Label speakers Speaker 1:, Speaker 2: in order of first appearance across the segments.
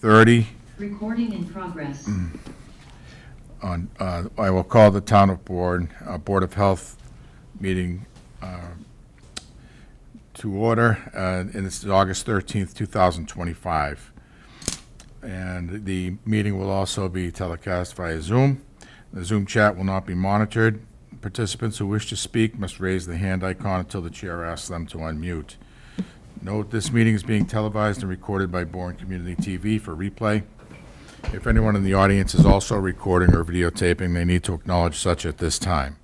Speaker 1: 6:30.
Speaker 2: Recording in progress.
Speaker 1: I will call the Town of Bourne Board of Health meeting to order, and it's August 13th, 2025. And the meeting will also be telecast via Zoom. The Zoom chat will not be monitored. Participants who wish to speak must raise the hand icon until the chair asks them to unmute. Note, this meeting is being televised and recorded by Bourne Community TV for replay. If anyone in the audience is also recording or videotaping, they need to acknowledge such at this time.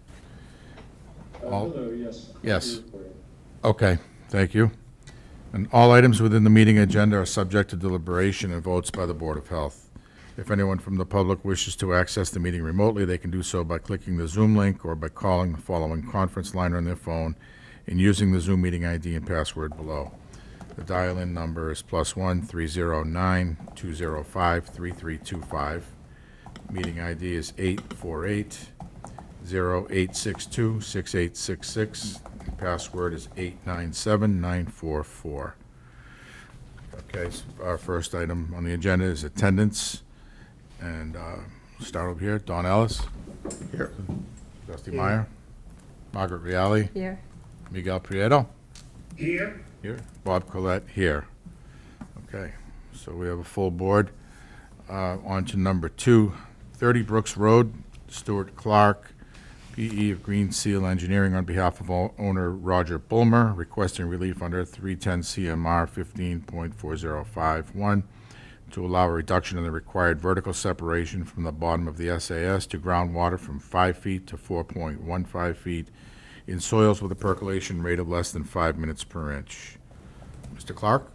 Speaker 3: Yes.
Speaker 1: Yes. Okay, thank you. And all items within the meeting agenda are subject to deliberation and votes by the Board of Health. If anyone from the public wishes to access the meeting remotely, they can do so by clicking the Zoom link or by calling the following conference line on their phone and using the Zoom meeting ID and password below. The dial-in number is +1 309 205 3325. Meeting ID is 848 0862 6866. Password is 897944. Okay, so our first item on the agenda is attendance. And start over here. Don Ellis. Here. Dusty Meyer. Margaret Reale.
Speaker 4: Here.
Speaker 1: Miguel Prieto.
Speaker 3: Here.
Speaker 1: Here. Bob Collette here. Okay, so we have a full board. On to number 2, 30 Brooks Road, Stuart Clark, PE of Green Seal Engineering, on behalf of owner Roger Bulmer, requesting relief under 310 CMR 15.4051 to allow a reduction in the required vertical separation from the bottom of the SAS to groundwater from 5 feet to 4.15 feet in soils with a percolation rate of less than 5 minutes per inch. Mr. Clark?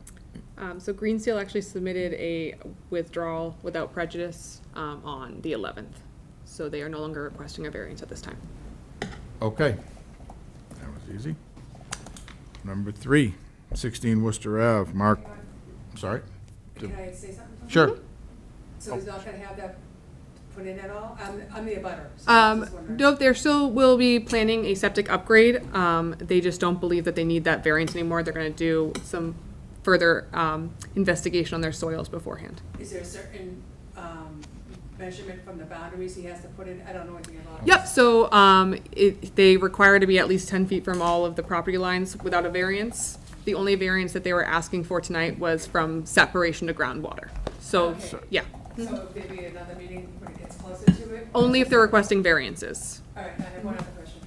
Speaker 4: So Green Seal actually submitted a withdrawal without prejudice on the 11th. So they are no longer requesting a variance at this time.
Speaker 1: Okay. That was easy. Number 3, 16 Worcester Ave, Mark, sorry?
Speaker 5: Can I say something?
Speaker 1: Sure.
Speaker 5: So he's not gonna have that put in at all? I'm the abutter. So I'm just wondering.
Speaker 4: No, they still will be planning a septic upgrade. They just don't believe that they need that variance anymore. They're going to do some further investigation on their soils beforehand.
Speaker 5: Is there a certain measurement from the boundaries he has to put in? I don't know anything about it.
Speaker 4: Yep, so they require to be at least 10 feet from all of the property lines without a variance. The only variance that they were asking for tonight was from separation to groundwater. So,
Speaker 5: Okay.
Speaker 4: yeah.
Speaker 5: So if there be another meeting when it gets closer to it?
Speaker 4: Only if they're requesting variances.
Speaker 5: All right, I have one other question.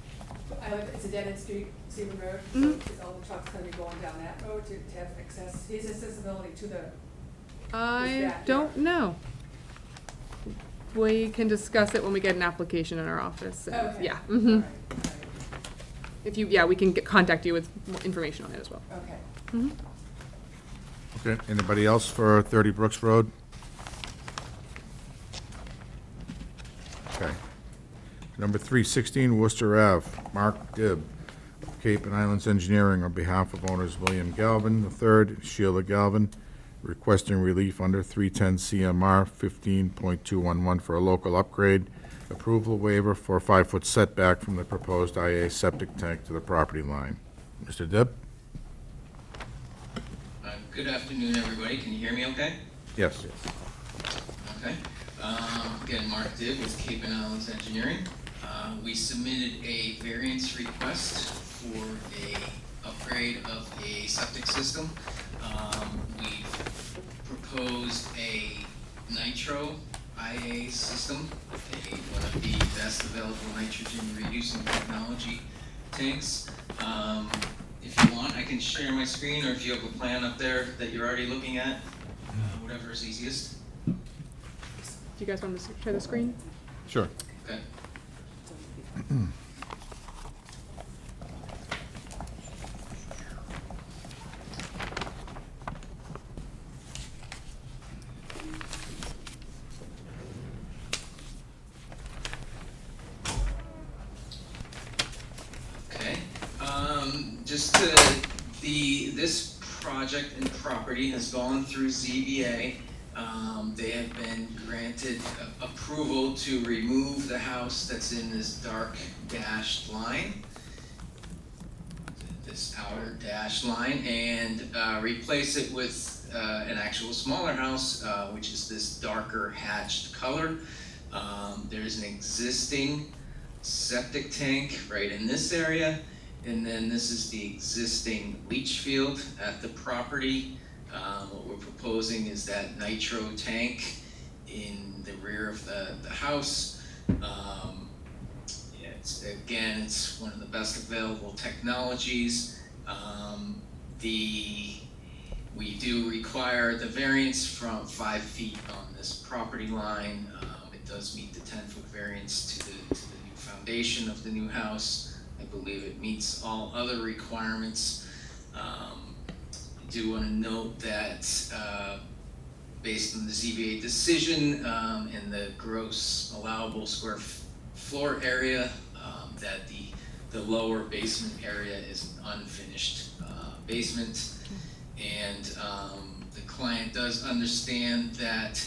Speaker 5: It's a dead-end street, Seaman Road, so is all the trucks gonna be going down that road to have access, his accessibility to the,
Speaker 4: I don't know. We can discuss it when we get an application in our office. and-
Speaker 5: okay.
Speaker 4: Yeah.
Speaker 5: All right, all right,
Speaker 4: If you, we can contact you with more information on it as well.
Speaker 5: okay.
Speaker 1: Okay, anybody else for 30 Brooks Road? Okay. Number 3, 16 Worcester Ave, Mark Dibb, Cape and Islands Engineering, on behalf of owners William Galvin III, Sheila Galvin, requesting relief under 310 CMR 15.211 for a local upgrade, approval waiver for a 5-foot setback from the proposed IA septic tank to the property line. Mr. Dibb?
Speaker 6: Good afternoon, everybody. Can you hear me okay?
Speaker 1: Yes.
Speaker 6: Okay. Again, Mark Dibb with Cape and Islands Engineering. We submitted a variance request for a upgrade of a septic system. We proposed a nitro IA system, one of the best available nitrogen reducing technology tanks. If you want, I can share my screen, or if you have a plan up there that you're already looking at, whatever is easiest.
Speaker 4: Do you guys want to share the screen?
Speaker 1: Sure.
Speaker 6: Okay. Okay. This project and property has gone through ZBA. They have been granted approval to remove the house that's in this dark dashed line, this outer dashed line, and replace it with an actual smaller house, which is this darker hatched color. There's an existing septic tank right in this area, and then this is the existing leach field at the property. What we're proposing is that nitro tank in the rear of the house. It's one of the best available technologies. We do require the variance from 5 feet on this property line. It does meet the 10-foot variance to the new foundation of the new house. I believe it meets all other requirements. I do want to note that based on the ZBA decision and the gross allowable square floor area, that the lower basement area is an unfinished basement. And the client does understand that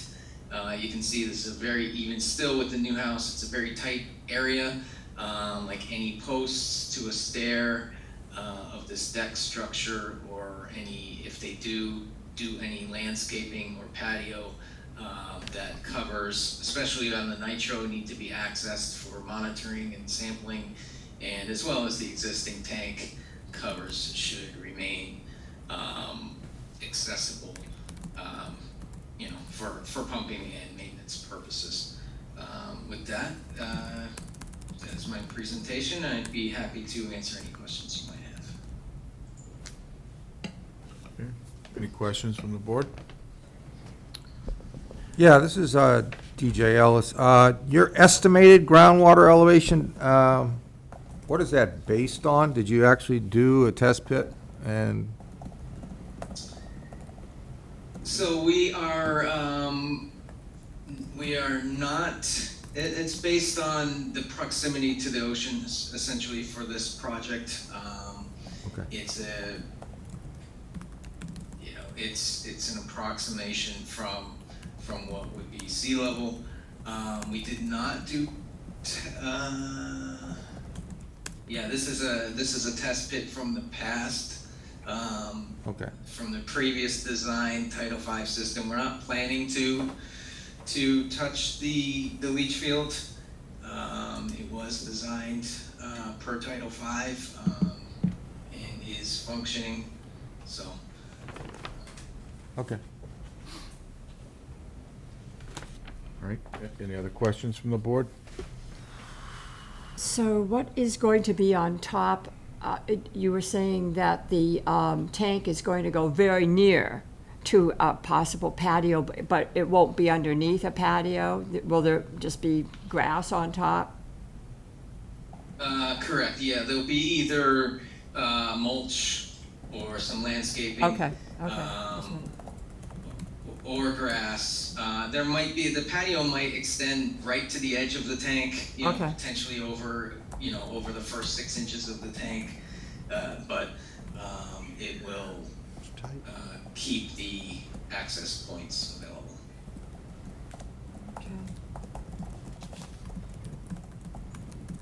Speaker 6: you can see this is a very, even still with the new house, it's a very tight area. Like any posts to a stair of this deck structure, or any, if they do any landscaping or patio that covers, especially on the nitro, need to be accessed for monitoring and sampling, and as well as the existing tank covers should remain accessible, for pumping and maintenance purposes. With that, that's my presentation. I'd be happy to answer any questions you might have.
Speaker 1: Okay. Any questions from the board?
Speaker 3: Yeah, this is DJ Ellis. Your estimated groundwater elevation, what is that based on? Did you actually do a test pit? And
Speaker 6: So we are not, it's based on the proximity to the ocean, essentially, for this project.
Speaker 3: okay.
Speaker 6: It's it's an approximation from what would be sea level. We did not do, this is a test pit from the past.
Speaker 3: Okay.
Speaker 6: From the previous design Title V system. We're not planning to touch the leach field. It was designed per Title V and is functioning, so.
Speaker 3: Okay.
Speaker 1: All right, any other questions from the board?
Speaker 7: So what is going to be on top? You were saying that the tank is going to go very near to a possible patio, but it won't be underneath a patio? Will there just be grass on top?
Speaker 6: Correct, yeah, there'll be either mulch or some landscaping.
Speaker 7: Okay.
Speaker 6: Or grass. There might be, the patio might extend right to the edge of the tank,
Speaker 7: Okay.
Speaker 6: potentially over the first 6 inches of the tank, but it will keep the access points available.
Speaker 7: Okay.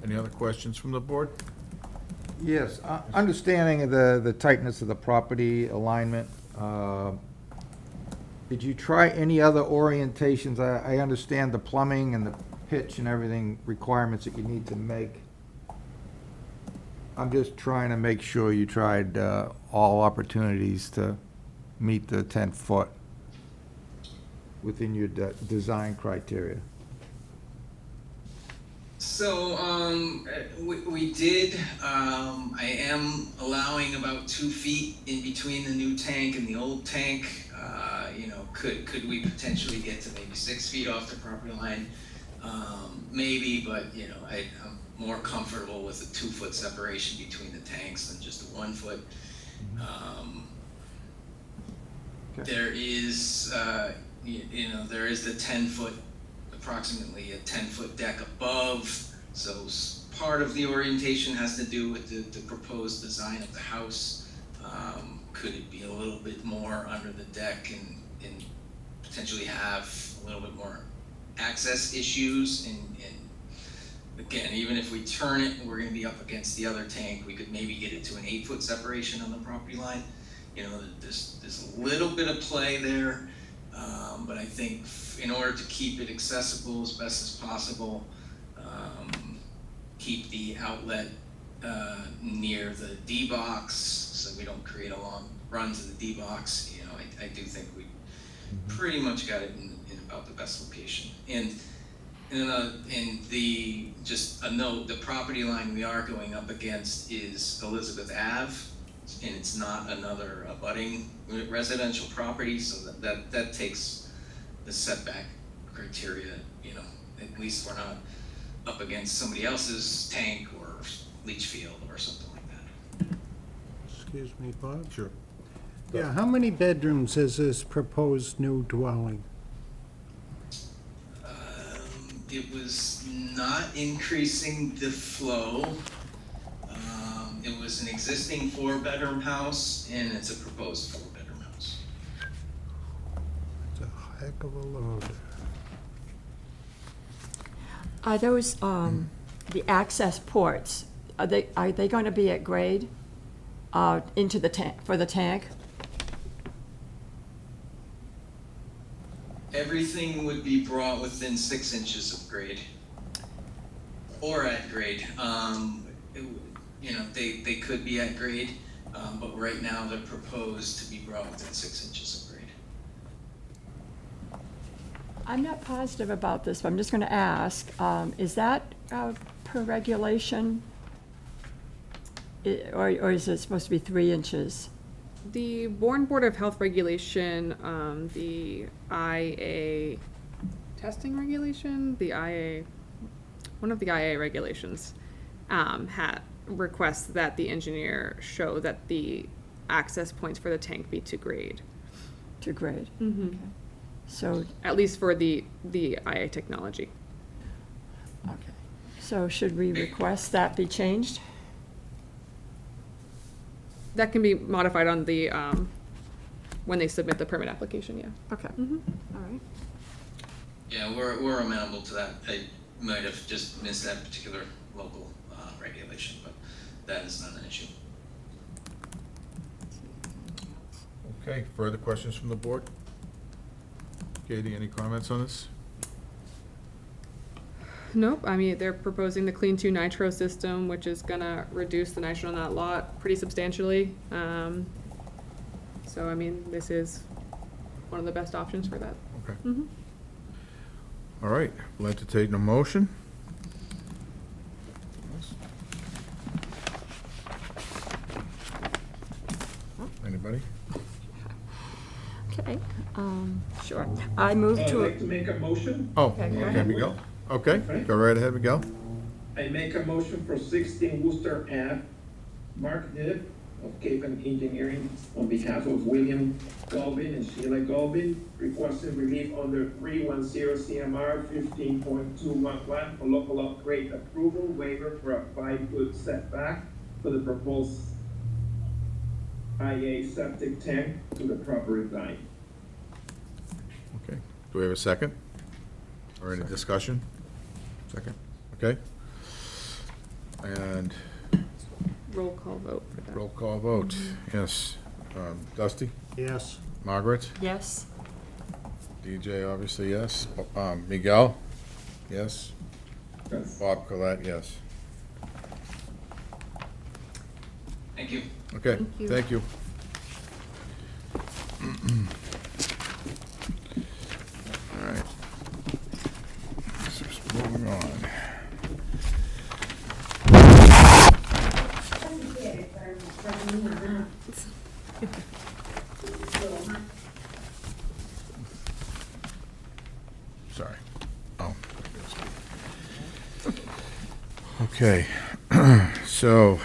Speaker 1: Any other questions from the board?
Speaker 3: Yes, understanding of the tightness of the property alignment, did you try any other orientations? I understand the plumbing and the pitch and everything requirements that you need to make. I'm just trying to make sure you tried all opportunities to meet the 10-foot within your design criteria.
Speaker 6: So we did. I am allowing about 2 feet in between the new tank and the old tank. Could we potentially get to maybe 6 feet off the property line? Maybe, but I'm more comfortable with a 2-foot separation between the tanks than just a 1 foot.
Speaker 3: Okay.
Speaker 6: There is, there is the 10-foot, approximately a 10-foot deck above. So part of the orientation has to do with the proposed design of the house. Could it be a little bit more under the deck and potentially have a little bit more access issues? And again, even if we turn it, we're going to be up against the other tank. We could maybe get it to an 8-foot separation on the property line. you know, there's a little bit of play there, but I think in order to keep it accessible as best as possible, keep the outlet near the D box, so we don't create a long run to the D box. You know, I do think we pretty much got it in about the best location. And the just a note: the property line we are going up against is Elizabeth Ave, and it's not another abutting residential property, so that takes the setback criteria. You know, at least we're not up against somebody else's tank or leach field or something like that.
Speaker 8: Excuse me, Bob?
Speaker 1: Sure.
Speaker 8: Yeah, how many bedrooms is this proposed new dwelling?
Speaker 6: It was not increasing the flow. It was an existing 4-bedroom house, and it's a proposed 4-bedroom house.
Speaker 8: It's a heck of a load.
Speaker 7: Are those, the access ports, are they going to be at grade into the tank, for the tank?
Speaker 6: Everything would be brought within 6 inches of grade, or at grade. You know, they could be at grade, but right now they're proposed to be brought within 6 inches of grade.
Speaker 7: I'm not positive about this, but I'm just going to ask, is that per regulation? Or is it supposed to be 3 inches?
Speaker 4: The Bourne Board of Health regulation, the IA testing regulation, one of the IA regulations, requests that the engineer show that the access points for the tank be to grade.
Speaker 7: To grade?
Speaker 4: Mm-hmm.
Speaker 7: Okay. So,
Speaker 4: At least for the IA technology.
Speaker 7: okay. So should we request that be changed?
Speaker 4: That can be modified on the, when they submit the permit application, yeah.
Speaker 7: Okay,
Speaker 4: Mm-hmm.
Speaker 7: all right.
Speaker 6: Yeah, we're amenable to that. I might have just missed that particular local regulation, but that is not an issue.
Speaker 1: Okay, further questions from the board? Katie, any comments on this?
Speaker 4: Nope, I mean, they're proposing the Clean 2 nitro system, which is gonna reduce the nitro on that lot pretty substantially. So, I mean, this is one of the best options for that.
Speaker 1: Okay.
Speaker 4: Mhm.
Speaker 1: All right, we'll entertain a motion. Anybody?
Speaker 7: Okay, sure. I move
Speaker 9: I'd
Speaker 7: to,
Speaker 9: like to make a motion.
Speaker 1: Oh,
Speaker 7: Okay, go
Speaker 1: okay,
Speaker 7: ahead.
Speaker 1: Miguel. Okay,
Speaker 9: Right.
Speaker 1: go right ahead, Miguel.
Speaker 9: I make a motion for 16 Worcester Ave. Mark Dibb of Cape and Engineering on behalf of William Galvin and Sheila Galvin requesting relief under 310 CMR 15.211 for local upgrade approval waiver for a 5-foot setback for the proposed IA septic tank to the property line.
Speaker 1: Okay, do we have a second? Or any discussion? Second. Okay. And
Speaker 4: Roll call vote for that.
Speaker 1: roll call vote, yes. Dusty?
Speaker 8: Yes.
Speaker 1: Margaret?
Speaker 7: yes?
Speaker 1: DJ, obviously, yes. Miguel? Yes.
Speaker 9: Yes.
Speaker 1: Bob Colette, yes.
Speaker 6: Thank you.
Speaker 1: Okay,
Speaker 4: Thank you.
Speaker 1: thank you. All right. Let's just moving on. Sorry. Oh. Okay, so,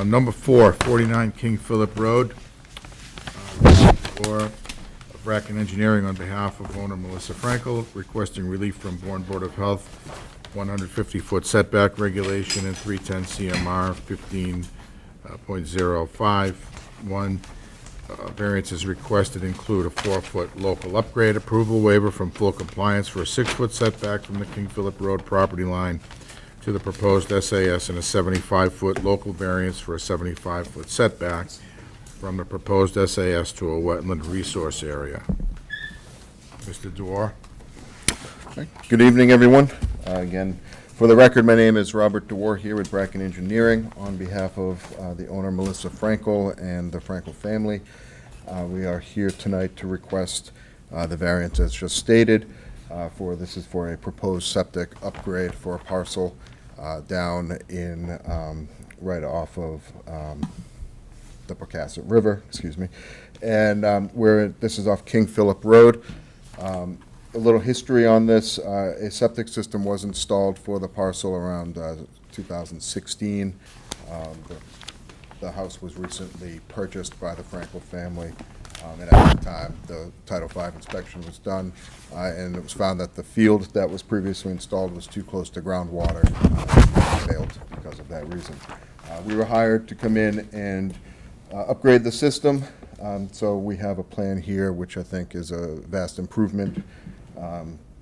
Speaker 1: number 4, 49 King Philip Road. For Bracken Engineering on behalf of owner Melissa Frankel, requesting relief from Bourne Board of Health, 150-foot setback regulation and 310 CMR 15.05. One, variances requested include a 4-foot local upgrade approval waiver from full compliance for a 6-foot setback from the King Philip Road property line to the proposed SAS and a 75-foot local variance for a 75-foot setback. from a proposed SAS to a wetland resource area. Mr. Dewar?
Speaker 10: Good evening, everyone. Again, for the record, my name is Robert DeWar here with Bracken Engineering on behalf of the owner Melissa Frankel and the Frankel family. We are here tonight to request the variance as just stated. This is for a proposed septic upgrade for a parcel down in right off of the Pocasset River, excuse me, and this is off King Philip Road. A little history on this, a septic system was installed for the parcel around 2016. The house was recently purchased by the Frankel family, and at the time, the Title V inspection was done, and it was found that the field that was previously installed was too close to groundwater, failed because of that reason. We were hired to come in and upgrade the system, so we have a plan here, which I think is a vast improvement.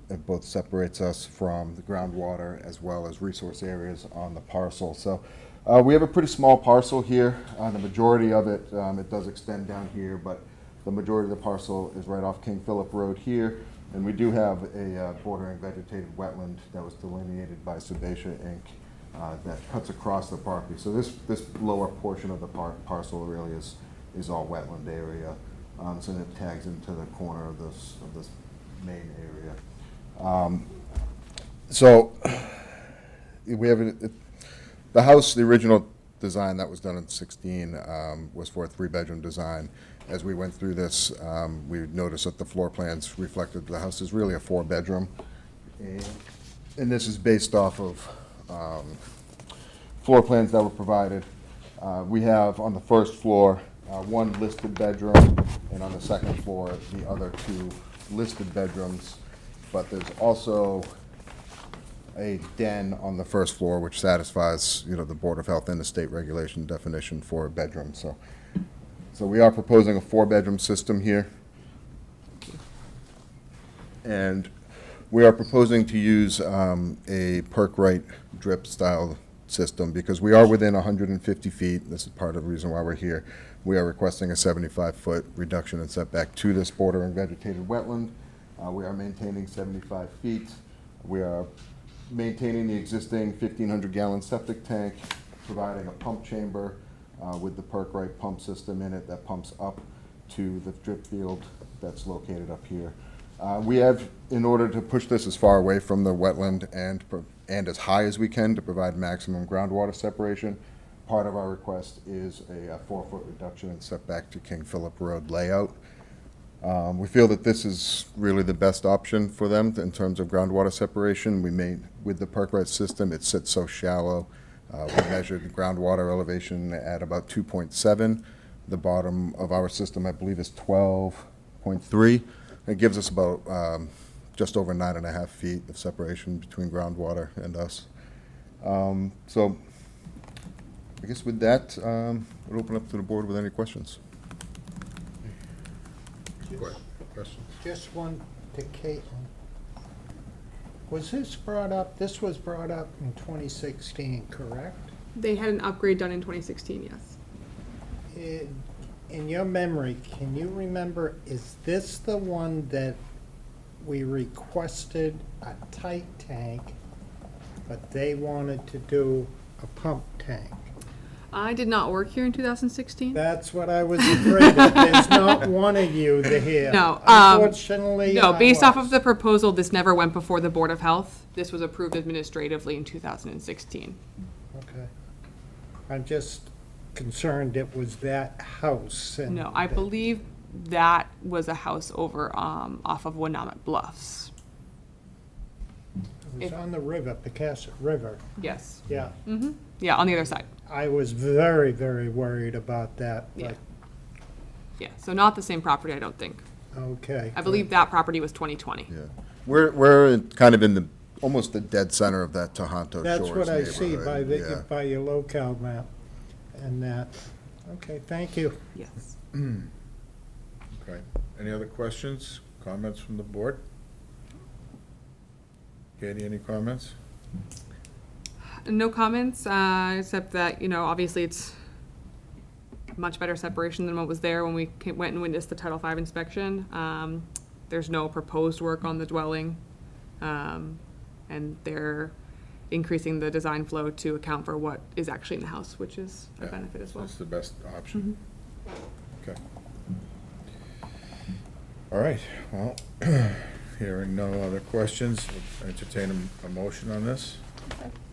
Speaker 10: It both separates us from the groundwater as well as resource areas on the parcel. So we have a pretty small parcel here. The majority of it, it does extend down here, but the majority of the parcel is right off King Philip Road here. And we do have a bordering vegetated wetland that was delineated by Sebacia Inc. That cuts across the property. So this lower portion of the parcel really is all wetland area. So it tags into the corner of this main area. So we have the house, the original design that was done in 16 was for a 3-bedroom design. As we went through this, we noticed that the floor plans reflected the house is really a 4-bedroom. And this is based off of floor plans that were provided. We have on the first floor 1 listed bedroom, and on the second floor the other 2 listed bedrooms, but there's also a den on the first floor which satisfies, the Board of Health and the state regulation definition for a bedroom. So we are proposing a 4-bedroom system here, and we are proposing to use a Perk-Right drip style system because we are within 150 feet. This is part of the reason why we're here. We are requesting a 75-foot reduction in setback to this bordering vegetated wetland. We are maintaining 75 feet. We are maintaining the existing 1,500-gallon septic tank, providing a pump chamber with the Perk-Right pump system in it that pumps up to the drip field that's located up here. We have, in order to push this as far away from the wetland and as high as we can to provide maximum groundwater separation, part of our request is a 4-foot reduction in setback to King Philip Road layout. We feel that this is really the best option for them in terms of groundwater separation. With the Perk-Right system, it sits so shallow. We measured the groundwater elevation at about 2.7. The bottom of our system, I believe, is 12.3. It gives us about just over 9.5 feet of separation between groundwater and us. So I guess with that, we'll open up to the board with any questions.
Speaker 1: Questions?
Speaker 8: Just one to Caitlin. Was this brought up, this was brought up in 2016, correct?
Speaker 4: They had an upgrade done in 2016, yes.
Speaker 8: In your memory, can you remember, is this the one that we requested a tight tank, but they wanted to do a pump tank?
Speaker 4: I did not work here in 2016.
Speaker 8: That's what I was afraid of. There's not one of you here.
Speaker 4: No,
Speaker 8: Unfortunately,
Speaker 4: No,
Speaker 8: I
Speaker 4: based off
Speaker 8: was.
Speaker 4: of the proposal, this never went before the Board of Health. This was approved administratively in 2016.
Speaker 8: Okay. I'm just concerned it was that house. And
Speaker 4: No, I believe that was a house over off of Wenatchee Bluffs.
Speaker 8: It was on the river, Pocasset River.
Speaker 4: Yes.
Speaker 8: Yeah.
Speaker 4: Yeah, on the other side.
Speaker 8: I was very, very worried about that.
Speaker 4: Yeah. Yeah, so not the same property, I don't think.
Speaker 8: But, okay.
Speaker 4: I believe that property was 2020.
Speaker 10: Yeah, we're kind of in almost the dead center of that Tohoto Shores
Speaker 8: That's what I see by
Speaker 10: neighborhood,
Speaker 8: by your locale map and that. Okay, thank you.
Speaker 4: Yes.
Speaker 1: Okay. Any other questions, comments from the board? Katie, any comments?
Speaker 4: No comments, except that, obviously it's much better separation than what was there when we went and witnessed the Title V inspection. There's no proposed work on the dwelling, and they're increasing the design flow to account for what is actually in the house, which is a
Speaker 1: Yeah,
Speaker 4: benefit as well.
Speaker 1: That's the best option. Okay. All right, well, hearing no other questions, entertain a motion on this.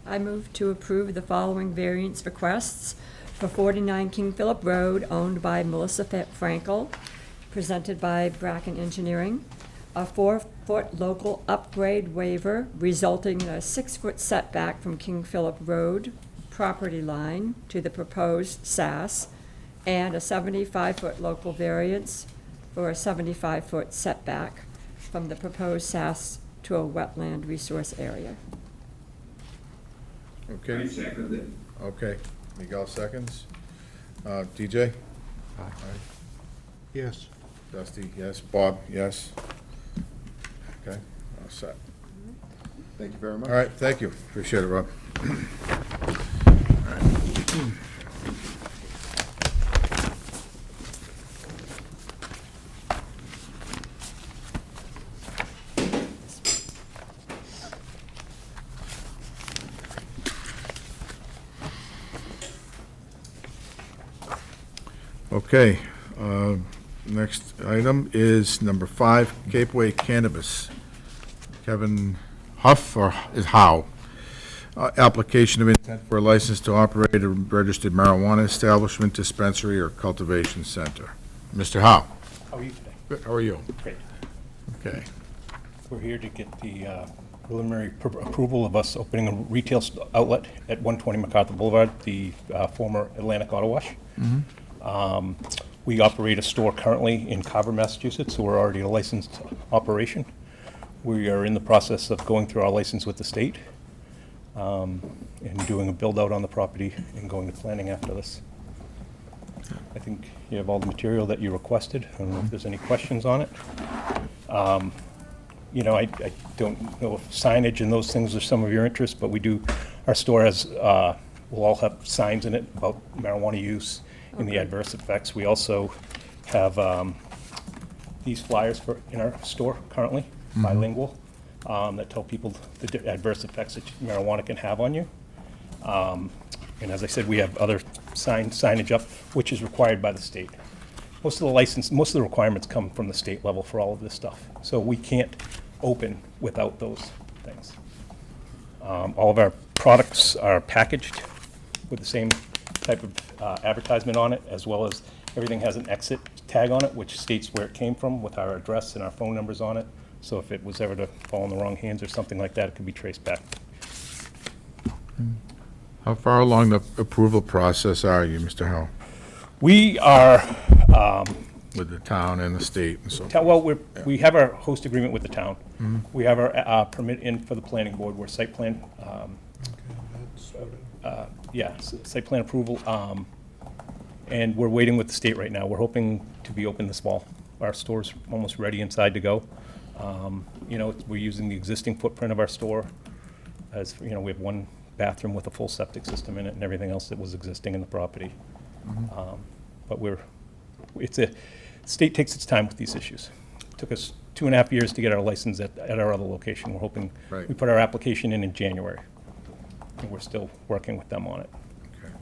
Speaker 7: I move to approve the following variance requests for 49 King Philip Road, owned by Melissa Frankel, presented by Bracken Engineering. A 4-foot local upgrade waiver resulting in a 6-foot setback from King Philip Road property line to the proposed SAS, and a 75-foot local variance for a 75-foot setback from the proposed SAS to a wetland resource area.
Speaker 1: Okay.
Speaker 9: I second it.
Speaker 1: Okay, Miguel seconds. DJ?
Speaker 8: Yes.
Speaker 1: Dusty, yes. Bob, yes. Okay, all set.
Speaker 10: Thank you very much.
Speaker 1: All right, thank you. Appreciate it, Rob. Okay, next item is number 5, Cape Way Cannabis. Kevin Huff, or is Howe? Application of intent for a license to operate a registered marijuana establishment, dispensary, or cultivation center. Mr. Howe?
Speaker 11: How are you today?
Speaker 1: Good, how are you?
Speaker 11: Great.
Speaker 1: Okay,
Speaker 11: We're here to get the preliminary approval of us opening a retail outlet at 120 MacArthur Boulevard, the former Atlantic Auto Wash. We operate a store currently in Carver, Massachusetts, so we're already a licensed operation. We are in the process of going through our license with the state and doing a build-out on the property and going to planning after this. I think you have all the material that you requested. I don't know if there's any questions on it. You know, I don't know if signage and those things are some of your interest, but we do, our store has, will all have signs in it about marijuana use and the adverse effects. We also have these flyers in our store currently, bilingual, that tell people the adverse effects that marijuana can have on you. And as I said, we have other signage up, which is required by the state. Most of the requirements come from the state level for all of this stuff. So we can't open without those things. All of our products are packaged with the same type of advertisement on it, as well as everything has an exit tag on it, which states where it came from with our address and our phone numbers on it. So if it was ever to fall in the wrong hands or something like that, it could be traced back.
Speaker 1: how far along the approval process are you, Mr. Howe?
Speaker 11: We are,
Speaker 1: With the town and the state and so forth?
Speaker 11: well, we have our host agreement with the town. We have our permit in for the planning board, where site plan, site plan approval, and we're waiting with the state right now. We're hoping to be open this fall. Our store's almost ready inside to go. You know, we're using the existing footprint of our store. As, you know, we have one bathroom with a full septic system in it and everything else that was existing in the property. But state takes its time with these issues. Took us 2.5 years to get our license at our other location. We're hoping,
Speaker 1: Right.
Speaker 11: we put our application in January. And we're still working with them on it.
Speaker 1: Okay.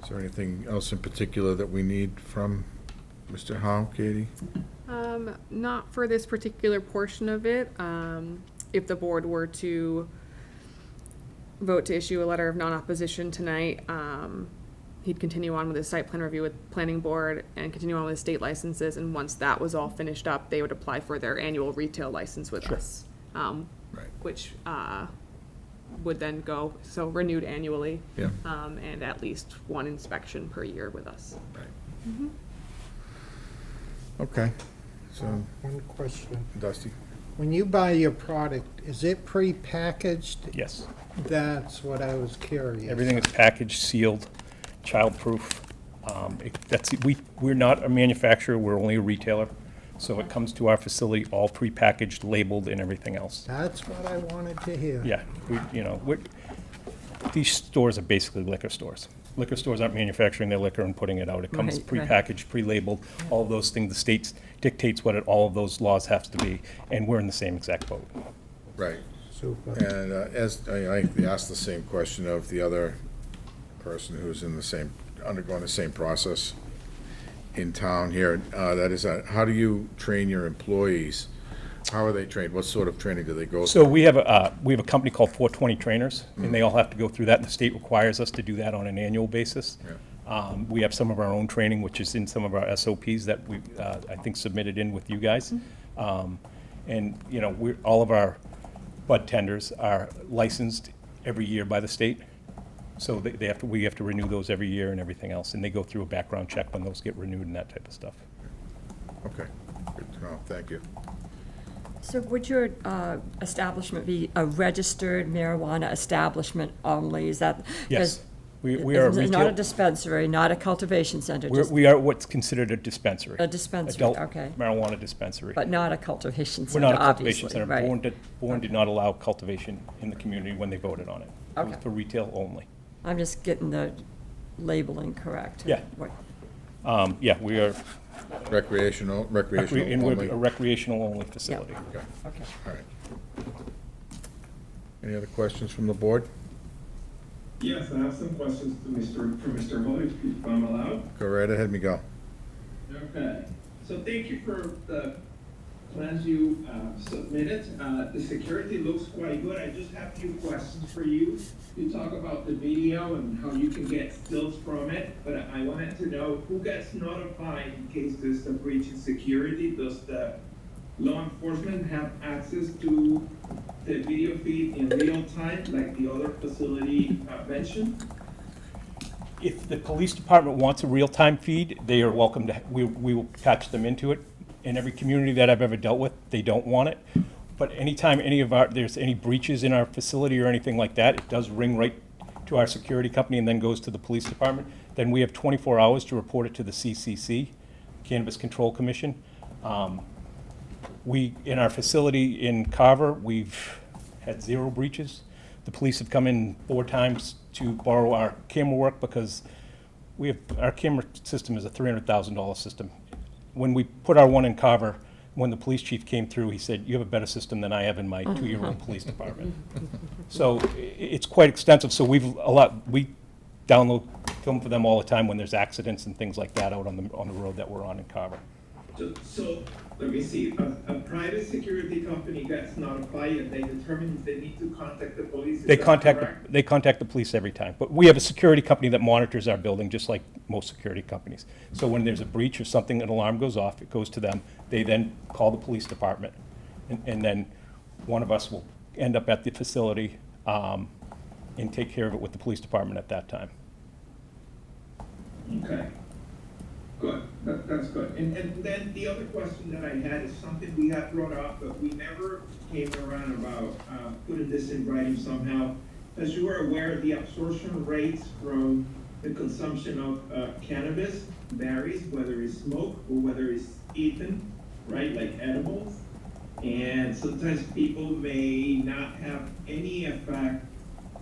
Speaker 1: Is there anything else in particular that we need from Mr. Howe, Katie?
Speaker 4: Not for this particular portion of it. If the board were to vote to issue a letter of non-opposition tonight, he'd continue on with his site plan review with planning board and continue on with his state licenses, and once that was all finished up, they would apply for their annual retail license with us.
Speaker 1: Right.
Speaker 4: Which would then go, so renewed annually.
Speaker 1: Yeah.
Speaker 4: And at least one inspection per year with us.
Speaker 1: Right. Okay, so,
Speaker 8: One question.
Speaker 1: Dusty?
Speaker 8: When you buy your product, is it pre-packaged?
Speaker 11: Yes.
Speaker 8: That's what I was curious.
Speaker 11: Everything is packaged, sealed, child-proof. We're not a manufacturer, we're only a retailer. So it comes to our facility all prepackaged, labeled, and everything else.
Speaker 8: That's what I wanted to hear.
Speaker 11: Yeah, these stores are basically liquor stores. Liquor stores aren't manufacturing their liquor and putting it out. It comes
Speaker 7: Right, right.
Speaker 11: prepackaged, pre-labeled, all of those things. The state dictates what all of those laws have to be, and we're in the same exact boat.
Speaker 1: Right.
Speaker 8: Super.
Speaker 1: And as I asked the same question of the other person who's undergoing the same process in town here, that is, how do you train your employees? How are they trained? What sort of training do they go
Speaker 11: So
Speaker 1: through?
Speaker 11: we have a company called 420 Trainers, and they all have to go through that, and the state requires us to do that on an annual basis. We have some of our own training, which is in some of our SOPs that we, I think, submitted in with you guys. And, you know, all of our bud tenders are licensed every year by the state. So we have to renew those every year and everything else, and they go through a background check when those get renewed and that type of stuff.
Speaker 1: Okay, good to know, thank you.
Speaker 7: So would your establishment be a registered marijuana establishment only? Is that?
Speaker 11: Yes. We
Speaker 7: because
Speaker 11: are a
Speaker 7: it's
Speaker 11: retail.
Speaker 7: not a dispensary, not a cultivation center, just
Speaker 11: We are what's considered a dispensary.
Speaker 7: a dispensary,
Speaker 11: Adult
Speaker 7: okay.
Speaker 11: marijuana dispensary.
Speaker 7: But not a cultivation
Speaker 11: We're
Speaker 7: center,
Speaker 11: not a cultivation
Speaker 7: obviously,
Speaker 11: center.
Speaker 7: right?
Speaker 11: Bourne did not allow cultivation in the community when they voted on it. It was
Speaker 7: Okay.
Speaker 11: for retail only.
Speaker 7: I'm just getting the labeling correct.
Speaker 11: Yeah.
Speaker 7: What-
Speaker 11: Yeah, we are
Speaker 1: Recreational
Speaker 11: and we're
Speaker 1: only?
Speaker 11: a recreational only facility.
Speaker 1: Okay,
Speaker 7: Okay.
Speaker 1: all right. Any other questions from the board?
Speaker 9: Yes, I have some questions for Mr. Hoy, if I'm allowed.
Speaker 1: Go right ahead, Miguel.
Speaker 9: Okay, so thank you for the plans you submitted. The security looks quite good. I just have a few questions for you. You talk about the video and how you can get stills from it, but I wanted to know who gets notified in case there's a breach in security? Does the law enforcement have access to the video feed in real time, like the other facility mentioned?
Speaker 11: If the police department wants a real-time feed, they are welcome to, we will patch them into it. In every community that I've ever dealt with, they don't want it. But anytime there's any breaches in our facility or anything like that, it does ring right to our security company and then goes to the police department. Then we have 24 hours to report it to the CCC, Cannabis Control Commission. In our facility in Carver, we've had 0 breaches. The police have come in 4 times to borrow our camera work because our camera system is a $300,000 system. When we put our one in Carver, when the police chief came through, he said, "You have a better system than I have in my 2-year-old police department." So it's quite extensive. So we download film for them all the time when there's accidents and things like that out on the road that we're on in Carver.
Speaker 9: So let me see, a private security company gets notified and they determine if they need to contact the police, is
Speaker 11: They
Speaker 9: that
Speaker 11: contact
Speaker 9: correct?
Speaker 11: they contact the police every time. But we have a security company that monitors our building, just like most security companies. So when there's a breach or something, an alarm goes off, it goes to them. They then call the police department, and then one of us will end up at the facility and take care of it with the police department at that time.
Speaker 9: Okay, good, that's good. And then the other question that I had is something we had brought up, but we never came around about putting this in writing somehow. As you are aware, the absorption rates from the consumption of cannabis varies, whether it's smoke or whether it's eaten, right, like edibles. And sometimes people may not have any effect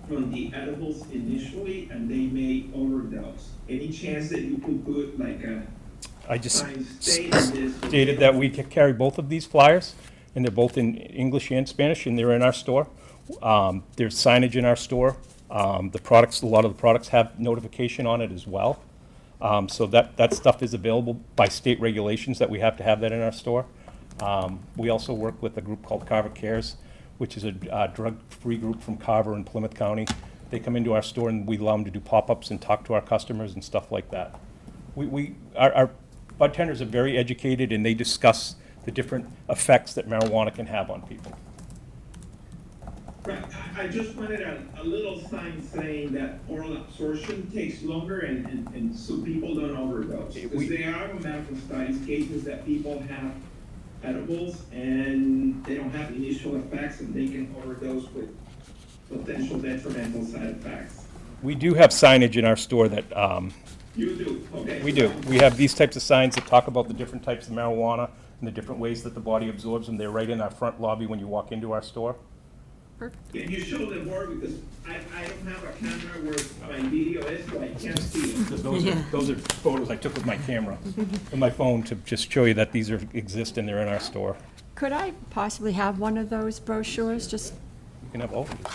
Speaker 9: from the edibles initially, and they may overdose. Any chance that you could put like a
Speaker 11: I just
Speaker 9: sign stating this?
Speaker 11: stated that we carry both of these flyers, and they're both in English and Spanish, and they're in our store. There's signage in our store. The products, a lot of the products have notification on it as well. So that stuff is available by state regulations that we have to have that in our store. We also work with a group called Carver Cares, which is a drug-free group from Carver and Plymouth County. They come into our store and we allow them to do pop-ups and talk to our customers and stuff like that. Our bud tenders are very educated and they discuss the different effects that marijuana can have on people.
Speaker 9: Right, I just wanted a little sign saying that oral absorption takes longer and so people don't overdose. Because there are medical studies, cases that people have edibles and they don't have initial effects and they can overdose with potential detrimental side effects.
Speaker 11: We do have signage in our store that,
Speaker 9: You do, okay.
Speaker 11: we do. We have these types of signs that talk about the different types of marijuana and the different ways that the body absorbs them. They're right in our front lobby when you walk into our store.
Speaker 4: Perfect.
Speaker 9: Can you show the board, because I don't have a camera where my video is, so I can't see it.
Speaker 11: Those are photos I took with my camera and my phone to just show you that these exist and they're in our store.
Speaker 7: Could I possibly have one of those brochures? Just
Speaker 11: You can have all of these.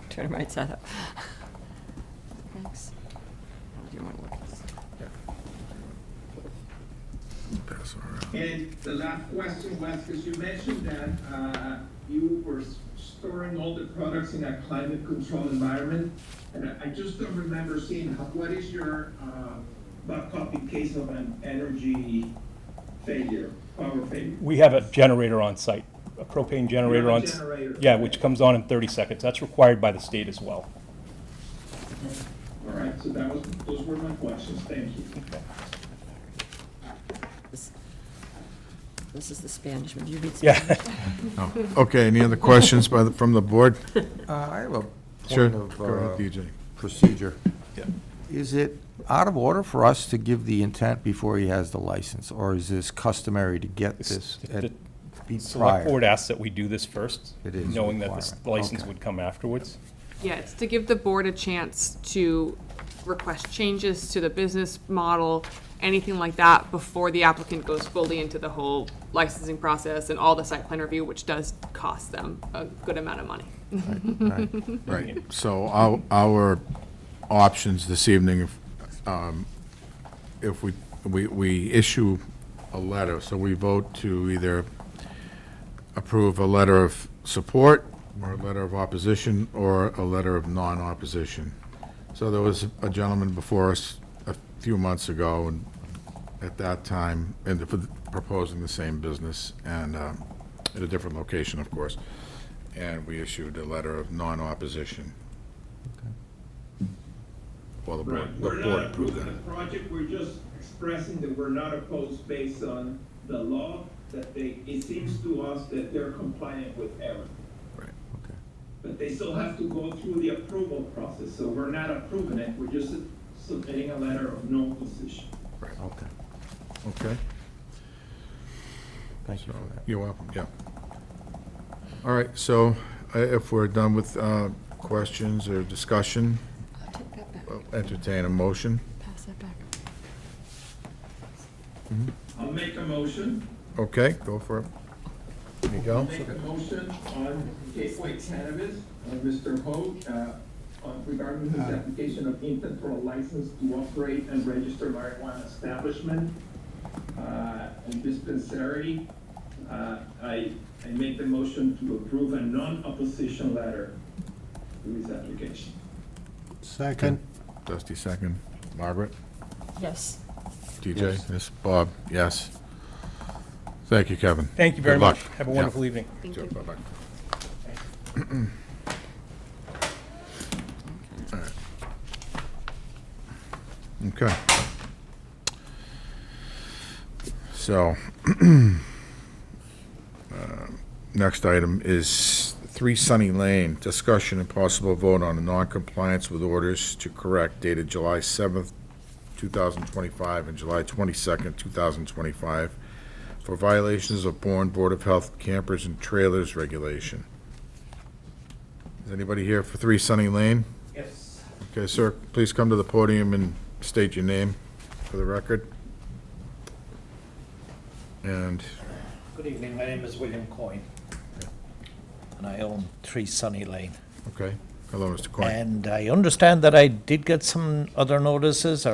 Speaker 7: turn my side up. Thanks. Do you want to look at this?
Speaker 1: Pass it around.
Speaker 9: And the last question was, because you mentioned that you were storing all the products in a climate controlled environment, and I just don't remember seeing, what is your backup in case of an energy failure, power failure?
Speaker 11: We have a generator on site, a propane generator on.
Speaker 9: Generator.
Speaker 11: Yeah, which comes on in 30 seconds. That's required by the state as well.
Speaker 9: All right, so those were my questions, thank you.
Speaker 7: This is the Spanish one. You read
Speaker 11: Yeah.
Speaker 1: Oh, okay, any other questions from the board?
Speaker 3: I have a
Speaker 1: Sure,
Speaker 3: point of
Speaker 1: go ahead, DJ.
Speaker 3: procedure.
Speaker 1: Yeah.
Speaker 3: Is it out of order for us to give the intent before he has the license, or is this customary to get this
Speaker 11: The
Speaker 3: be
Speaker 11: Select
Speaker 3: prior?
Speaker 11: Board asked that we do this first,
Speaker 3: It is a
Speaker 11: knowing that this
Speaker 3: requirement.
Speaker 11: license
Speaker 3: Okay.
Speaker 11: would come afterwards.
Speaker 4: Yeah, it's to give the board a chance to request changes to the business model, anything like that, before the applicant goes fully into the whole licensing process and all the site plan review, which does cost them a good amount of money.
Speaker 3: Right.
Speaker 1: Right, so our options this evening, if we issue a letter, so we vote to either approve a letter of support, or a letter of opposition, or a letter of non-opposition. So there was a gentleman before us a few months ago, and at that time, and proposing the same business, and at a different location, of course, and we issued a letter of non-opposition. Well, the board
Speaker 9: We're not
Speaker 1: approved
Speaker 9: approving
Speaker 1: that.
Speaker 9: the project, we're just expressing that we're not opposed based on the law, that it seems to us that they're compliant with everything.
Speaker 1: Right.
Speaker 3: Okay.
Speaker 9: But they still have to go through the approval process, so we're not approving it, we're just submitting a letter of no opposition.
Speaker 3: Okay.
Speaker 1: Okay,
Speaker 3: Thank you for that.
Speaker 1: you're welcome, yeah. All right, so if we're done with questions or discussion,
Speaker 7: I'll take that back.
Speaker 1: I'll entertain a motion.
Speaker 7: Pass that back.
Speaker 9: I'll make a motion.
Speaker 1: Okay, go for it. There you go.
Speaker 9: Make a motion on Gateway Cannabis, on Mr. Hoag, regarding his application of intent for a license to operate and register marijuana establishment, and dispensary. I make the motion to approve a non-opposition letter to his application.
Speaker 8: Second.
Speaker 1: Dusty second. Margaret?
Speaker 7: Yes.
Speaker 1: TJ? Yes. Bob? Yes. Thank you, Kevin.
Speaker 11: Thank you very
Speaker 1: Good luck.
Speaker 11: much. Have a
Speaker 1: Yeah.
Speaker 11: wonderful evening.
Speaker 4: Thank
Speaker 1: Sure,
Speaker 4: you.
Speaker 1: bye-bye. All right. Okay. So, next item is 3 Sunny Lane, discussion and possible vote on a non-compliance with orders to correct dated July 7th, 2025 and July 22nd, 2025 for violations of Bourne Board of Health campers and trailers regulation. Is anybody here for 3 Sunny Lane?
Speaker 9: Yes.
Speaker 1: Okay, sir, please come to the podium and state your name for the record. And,
Speaker 12: Good evening, my name is William Coyne, and I own 3 Sunny Lane.
Speaker 1: okay, hello, Mr. Coyne.
Speaker 12: And I understand that I did get some other notices,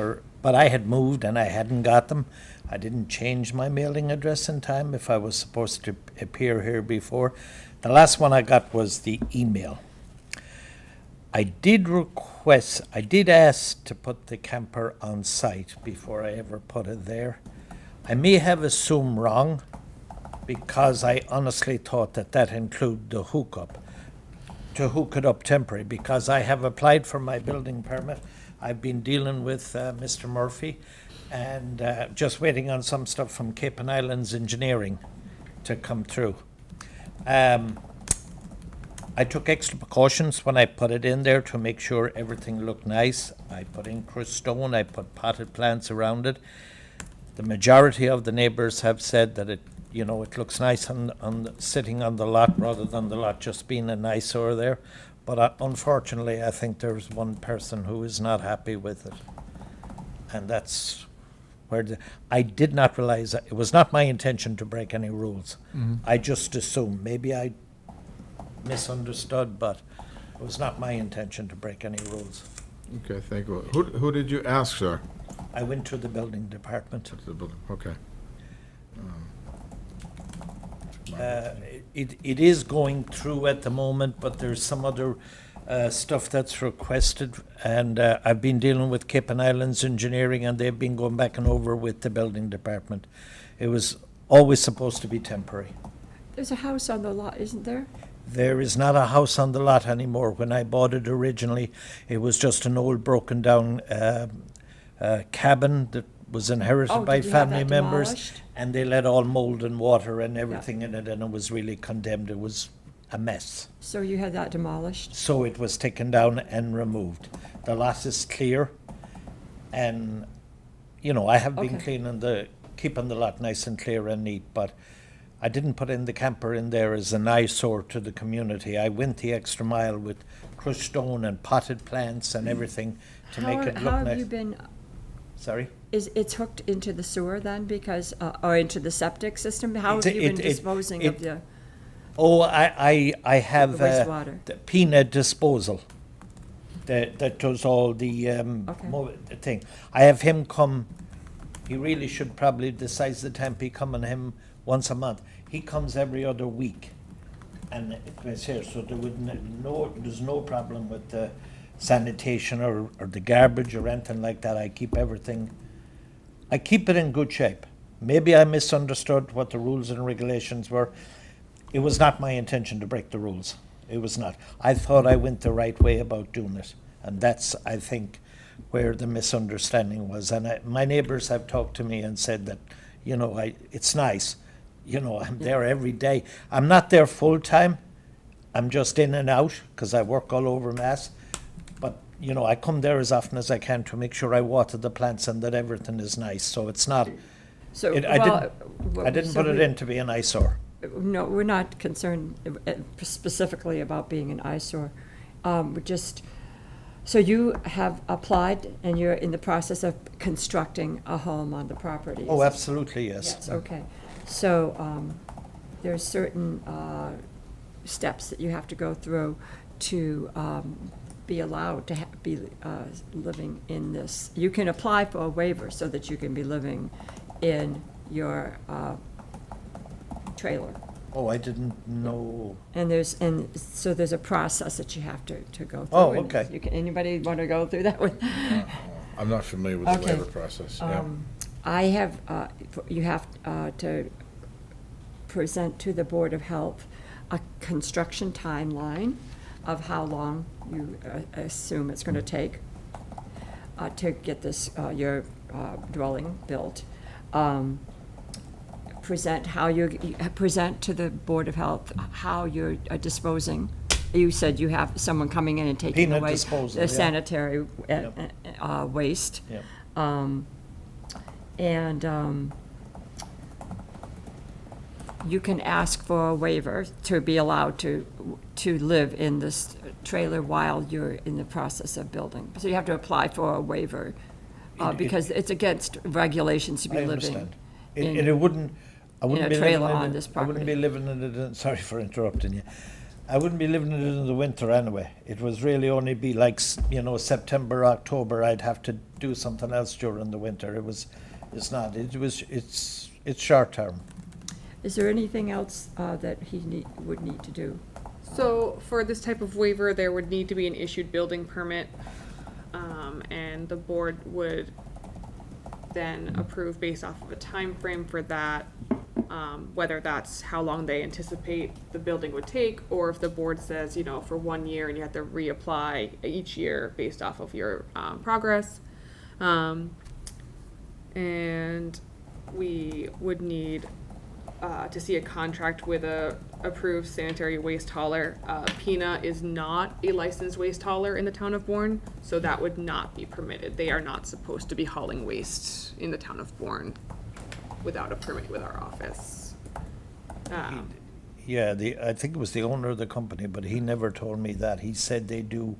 Speaker 12: but I had moved and I hadn't got them. I didn't change my mailing address in time if I was supposed to appear here before. The last one I got was the email. I did ask to put the camper on site before I ever put it there. I may have assumed wrong, because I honestly thought that included the hookup, to hook it up temporary, because I have applied for my building permit. I've been dealing with Mr. Murphy, and just waiting on some stuff from Cape and Islands Engineering to come through. I took extra precautions when I put it in there to make sure everything looked nice. I put in crushed stone, I put potted plants around it. The majority of the neighbors have said that it you know, it looks nice sitting on the lot rather than the lot just being an eyesore there. But unfortunately, I think there's one person who is not happy with it. And that's where I did not realize that it was not my intention to break any rules. I just assumed, maybe I misunderstood, but it was not my intention to break any rules.
Speaker 1: Okay, thank you. Who did you ask, sir?
Speaker 12: I went to the building department.
Speaker 1: To the building, okay.
Speaker 12: It is going through at the moment, but there's some other stuff that's requested, and I've been dealing with Cape and Islands Engineering, and they've been going back and over with the building department. It was always supposed to be temporary.
Speaker 7: There's a house on the lot, isn't there?
Speaker 12: There is not a house on the lot anymore. When I bought it originally, it was just an old broken down cabin that was inherited by
Speaker 7: did you have
Speaker 12: family
Speaker 7: that
Speaker 12: members,
Speaker 7: demolished?
Speaker 12: and they let all mold and water and everything in it, and it was really condemned. It was a mess.
Speaker 7: So you had that demolished?
Speaker 12: So it was taken down and removed. The lot is clear, and, you know, I have been
Speaker 7: Okay.
Speaker 12: keeping the lot nice and clear and neat, but I didn't put in the camper in there as an eyesore to the community. I went the extra mile with crushed stone and potted plants and everything to make it look
Speaker 7: How
Speaker 12: nice.
Speaker 7: have you been,
Speaker 12: Sorry?
Speaker 7: it's hooked into the sewer then because, or into the septic system? How have you been disposing of the?
Speaker 12: Oh, I have
Speaker 7: The wastewater.
Speaker 12: the peanut disposal that does all the the thing. I have him come. He really should probably decide the time he come and him once a month. He comes every other week, and it was here, so there's no problem with the sanitation or the garbage or anything like that. I keep it in good shape. Maybe I misunderstood what the rules and regulations were. It was not my intention to break the rules. It was not. I thought I went the right way about doing it. And that's, I think, where the misunderstanding was. And my neighbors have talked to me and said that, you know, it's nice. You know, I'm there every day. I'm not there full time. I'm just in and out because I work all over Mass. But, you know, I come there as often as I can to make sure I water the plants and that everything is nice. So it's not,
Speaker 7: So,
Speaker 12: I didn't put it in to be an eyesore.
Speaker 7: No, we're not concerned specifically about being an eyesore. We're just, so you have applied and you're in the process of constructing a home on the property?
Speaker 12: Oh, absolutely, yes.
Speaker 7: Yes, okay. So there's certain steps that you have to go through to be allowed to be living in this. You can apply for a waiver so that you can be living in your trailer.
Speaker 12: Oh, I didn't know.
Speaker 7: And so there's a process that you have to go through.
Speaker 12: Oh,
Speaker 7: and
Speaker 12: okay.
Speaker 7: Anybody want to go through that with?
Speaker 1: I'm not familiar with the
Speaker 7: Okay.
Speaker 1: waiver process, yeah.
Speaker 7: I have, you have to present to the Board of Health a construction timeline of how long you assume it's going to take to get this, your dwelling built. Present to the Board of Health how you're disposing. You said you have someone coming in and taking
Speaker 12: Peanut
Speaker 7: away
Speaker 12: disposal,
Speaker 7: the
Speaker 12: yeah.
Speaker 7: sanitary waste.
Speaker 12: Yep.
Speaker 7: You can ask for a waiver to be allowed to live in this trailer while you're in the process of building. So you have to apply for a waiver because it's against regulations to be
Speaker 12: I
Speaker 7: living.
Speaker 12: understand.
Speaker 7: in-
Speaker 12: And it wouldn't, I wouldn't
Speaker 7: a
Speaker 12: be living
Speaker 7: trailer
Speaker 12: in
Speaker 7: on
Speaker 12: it.
Speaker 7: this
Speaker 12: I wouldn't be
Speaker 7: property.
Speaker 12: living in it, sorry for interrupting you. I wouldn't be living in it in the winter anyway. It was really only be like, September, October, I'd have to do something else during the winter. It's short term.
Speaker 7: Is there anything else that he would need to do?
Speaker 4: So for this type of waiver, there would need to be an issued building permit, and the board would then approve based off of a time frame for that, whether that's how long they anticipate the building would take, or if the board says, for 1 year and you have to reapply each year based off of your progress. And we would need to see a contract with a approved sanitary waste hauler. PINA is not a licensed waste hauler in the town of Bourne, so that would not be permitted. They are not supposed to be hauling waste in the town of Bourne without a permit with our office.
Speaker 12: Yeah, I think it was the owner of the company, but he never told me that. He said they do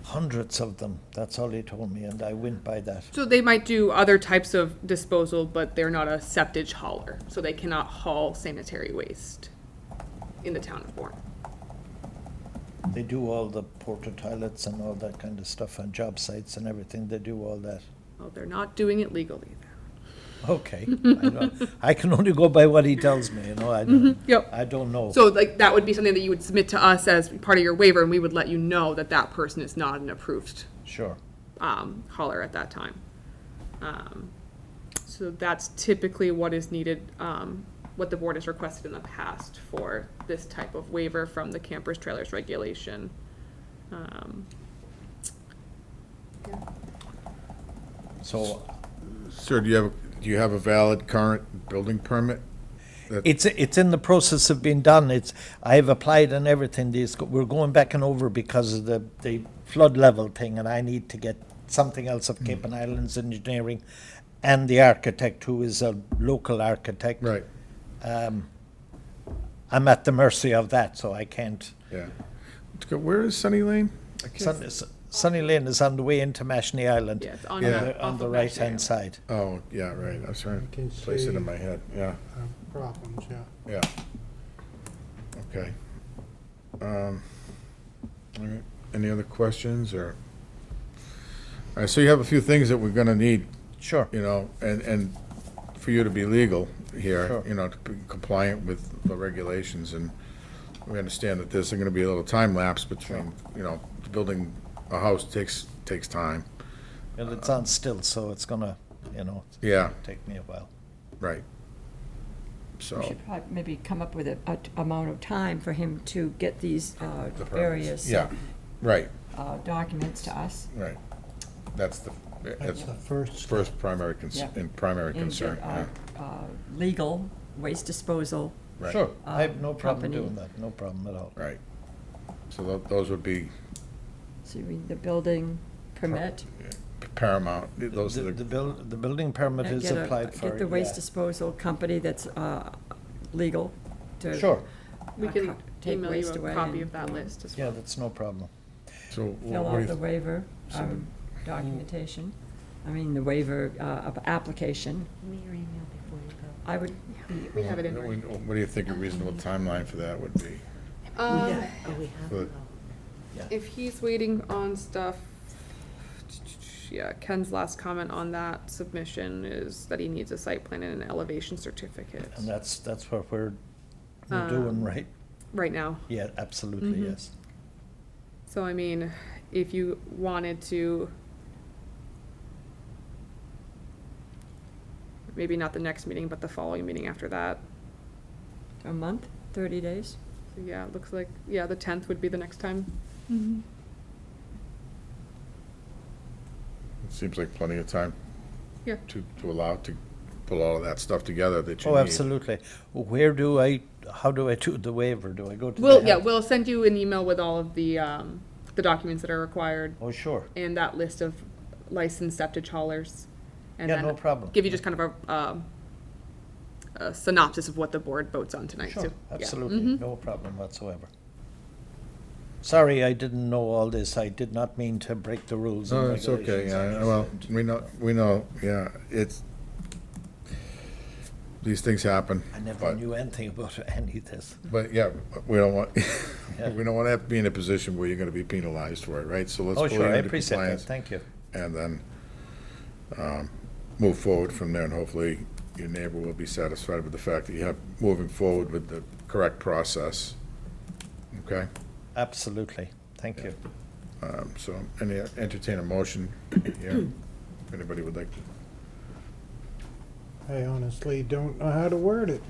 Speaker 12: hundreds of them. That's all he told me, and I went by that.
Speaker 4: So they might do other types of disposal, but they're not a septage hauler, so they cannot haul sanitary waste in the town of Bourne.
Speaker 12: They do all the porta toilets and all that kind of stuff on job sites and everything. They do all that.
Speaker 4: Well, they're not doing it legally then.
Speaker 12: Okay. I can only go by what he tells me, you know.
Speaker 4: Yep.
Speaker 12: I don't know.
Speaker 4: So like, that would be something that you would submit to us as part of your waiver, and we would let you know that that person is not an approved
Speaker 12: Sure.
Speaker 4: hauler at that time. So that's typically what is needed, what the board has requested in the past for this type of waiver from the campers trailers regulation.
Speaker 12: So
Speaker 1: Sir, do you have a valid current building permit?
Speaker 12: it's in the process of being done. I have applied and everything. We're going back and over because of the flood level thing, and I need to get something else of Cape and Islands Engineering and the architect, who is a local architect.
Speaker 1: Right,
Speaker 12: I'm at the mercy of that, so I can't.
Speaker 1: yeah. Where is Sunny Lane? I can't-
Speaker 12: Sunny Lane is on the way into Mashney Island.
Speaker 4: Yeah, it's on,
Speaker 1: Yeah.
Speaker 4: off
Speaker 12: On the
Speaker 4: of
Speaker 12: right-hand
Speaker 4: Mashney.
Speaker 12: side.
Speaker 1: Oh, yeah, right, I was trying
Speaker 8: You can
Speaker 1: to place it
Speaker 8: see-
Speaker 1: in my head, yeah,
Speaker 8: Problems, yeah.
Speaker 1: yeah. Okay. All right, any other questions, or? All right, so you have a few things that we're gonna need,
Speaker 12: Sure.
Speaker 1: you know, and for you to be legal here,
Speaker 12: Sure.
Speaker 1: you know, to be compliant with the regulations, and we understand that there's gonna be a little time lapse between, you know, building a house takes time,
Speaker 12: And it's on still, so it's gonna,
Speaker 1: yeah,
Speaker 12: take me a while.
Speaker 1: right.
Speaker 7: We
Speaker 1: So,
Speaker 7: should probably maybe come up with a amount of time for him to get these
Speaker 1: the permits.
Speaker 7: various
Speaker 1: Yeah, right,
Speaker 7: documents to us.
Speaker 1: right. That's
Speaker 8: That's the first.
Speaker 1: first primary
Speaker 7: Yeah.
Speaker 1: primary
Speaker 7: And
Speaker 1: concern,
Speaker 7: get,
Speaker 1: yeah,
Speaker 7: legal waste disposal.
Speaker 1: right.
Speaker 12: Sure, I have no problem
Speaker 7: company.
Speaker 12: doing that, no problem at all.
Speaker 1: Right. So those would be
Speaker 7: So you mean the building permit.
Speaker 1: paramount, those are
Speaker 12: The
Speaker 1: the,
Speaker 12: building permit is applied for.
Speaker 7: Get the waste
Speaker 12: yeah.
Speaker 7: disposal company that's legal to.
Speaker 12: Sure,
Speaker 4: We can
Speaker 7: Take
Speaker 4: email you
Speaker 7: waste
Speaker 4: a
Speaker 7: away
Speaker 4: copy
Speaker 7: and,
Speaker 4: of that list as well.
Speaker 12: yeah, that's no problem.
Speaker 1: so
Speaker 7: Fill
Speaker 1: what do
Speaker 7: out the
Speaker 1: you,
Speaker 7: waiver
Speaker 1: so-
Speaker 7: documentation, I mean, the waiver of application.
Speaker 13: Give me your email before you go.
Speaker 7: I would,
Speaker 4: We have it in.
Speaker 1: what do you think a reasonable timeline for that would be?
Speaker 13: Oh, we have.
Speaker 1: But-
Speaker 4: If he's waiting on stuff, yeah, Ken's last comment on that submission is that he needs a site plan and an elevation certificate.
Speaker 12: And that's what we're
Speaker 4: Um,
Speaker 12: doing, right?
Speaker 4: Right now.
Speaker 12: Yeah, absolutely,
Speaker 4: Mhm.
Speaker 12: yes.
Speaker 4: So I mean, if you wanted to, maybe not the next meeting, but the following meeting after that.
Speaker 7: a month, 30 days?
Speaker 4: So yeah, it looks like, yeah, the 10th would be the next time.
Speaker 1: It seems like plenty of time.
Speaker 4: Yeah.
Speaker 1: To allow, to pull all of that stuff together that you
Speaker 12: Oh,
Speaker 1: need.
Speaker 12: absolutely. How do I do the waiver? Do I go to?
Speaker 4: We'll,
Speaker 12: the
Speaker 4: yeah,
Speaker 12: health-
Speaker 4: we'll send you an email with all of the documents that are required
Speaker 12: Oh, sure.
Speaker 4: and that list of licensed septic haulers. And
Speaker 12: Yeah,
Speaker 4: then
Speaker 12: no problem.
Speaker 4: give you just kind of a synopsis of what the board votes on tonight too.
Speaker 12: Sure,
Speaker 4: Yeah.
Speaker 12: absolutely,
Speaker 4: Mhm.
Speaker 12: no problem whatsoever. Sorry, I didn't know all this. I did not mean to break the rules and
Speaker 1: No, it's okay,
Speaker 12: regulations.
Speaker 1: yeah, well, we know, yeah, these things happen.
Speaker 12: I never
Speaker 1: but-
Speaker 12: knew anything about any of this.
Speaker 1: But, yeah, we don't want,
Speaker 12: Yeah.
Speaker 1: we don't want to have to be in a position where you're gonna be penalized for it, right? So let's
Speaker 12: Oh,
Speaker 1: pull
Speaker 12: sure,
Speaker 1: you
Speaker 12: I
Speaker 1: into
Speaker 12: appreciate that,
Speaker 1: compliance,
Speaker 12: thank you.
Speaker 1: and then move forward from there, and hopefully your neighbor will be satisfied with the fact that you have, moving forward with the correct process. Okay?
Speaker 12: Absolutely, thank you.
Speaker 1: So, entertain a motion here, if anybody would like to.
Speaker 8: I honestly don't know how to word it.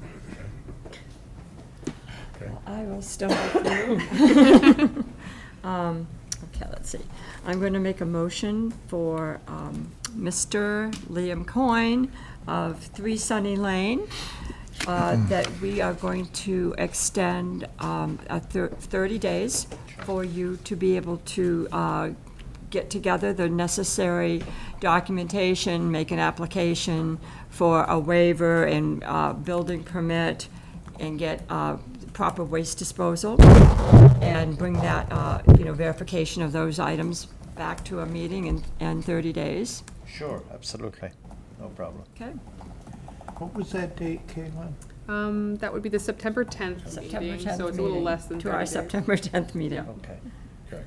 Speaker 1: Okay.
Speaker 7: I will stumble through. Okay, let's see. I'm going to make a motion for Mr. Liam Coyne of 3 Sunny Lane, that we are going to extend 30 days for you to be able to get together the necessary documentation, make an application for a waiver and building permit, and get proper waste disposal, and bring that, verification of those items back to a meeting in 30 days.
Speaker 12: Sure, absolutely, no problem.
Speaker 7: Okay?
Speaker 8: What was that date, Caitlin?
Speaker 4: That would be the September 10th
Speaker 7: September
Speaker 4: meeting,
Speaker 7: 10th
Speaker 4: so it's a little
Speaker 7: meeting,
Speaker 4: less than 30
Speaker 7: to our
Speaker 4: days.
Speaker 7: September 10th meeting.
Speaker 12: Okay,
Speaker 1: Okay.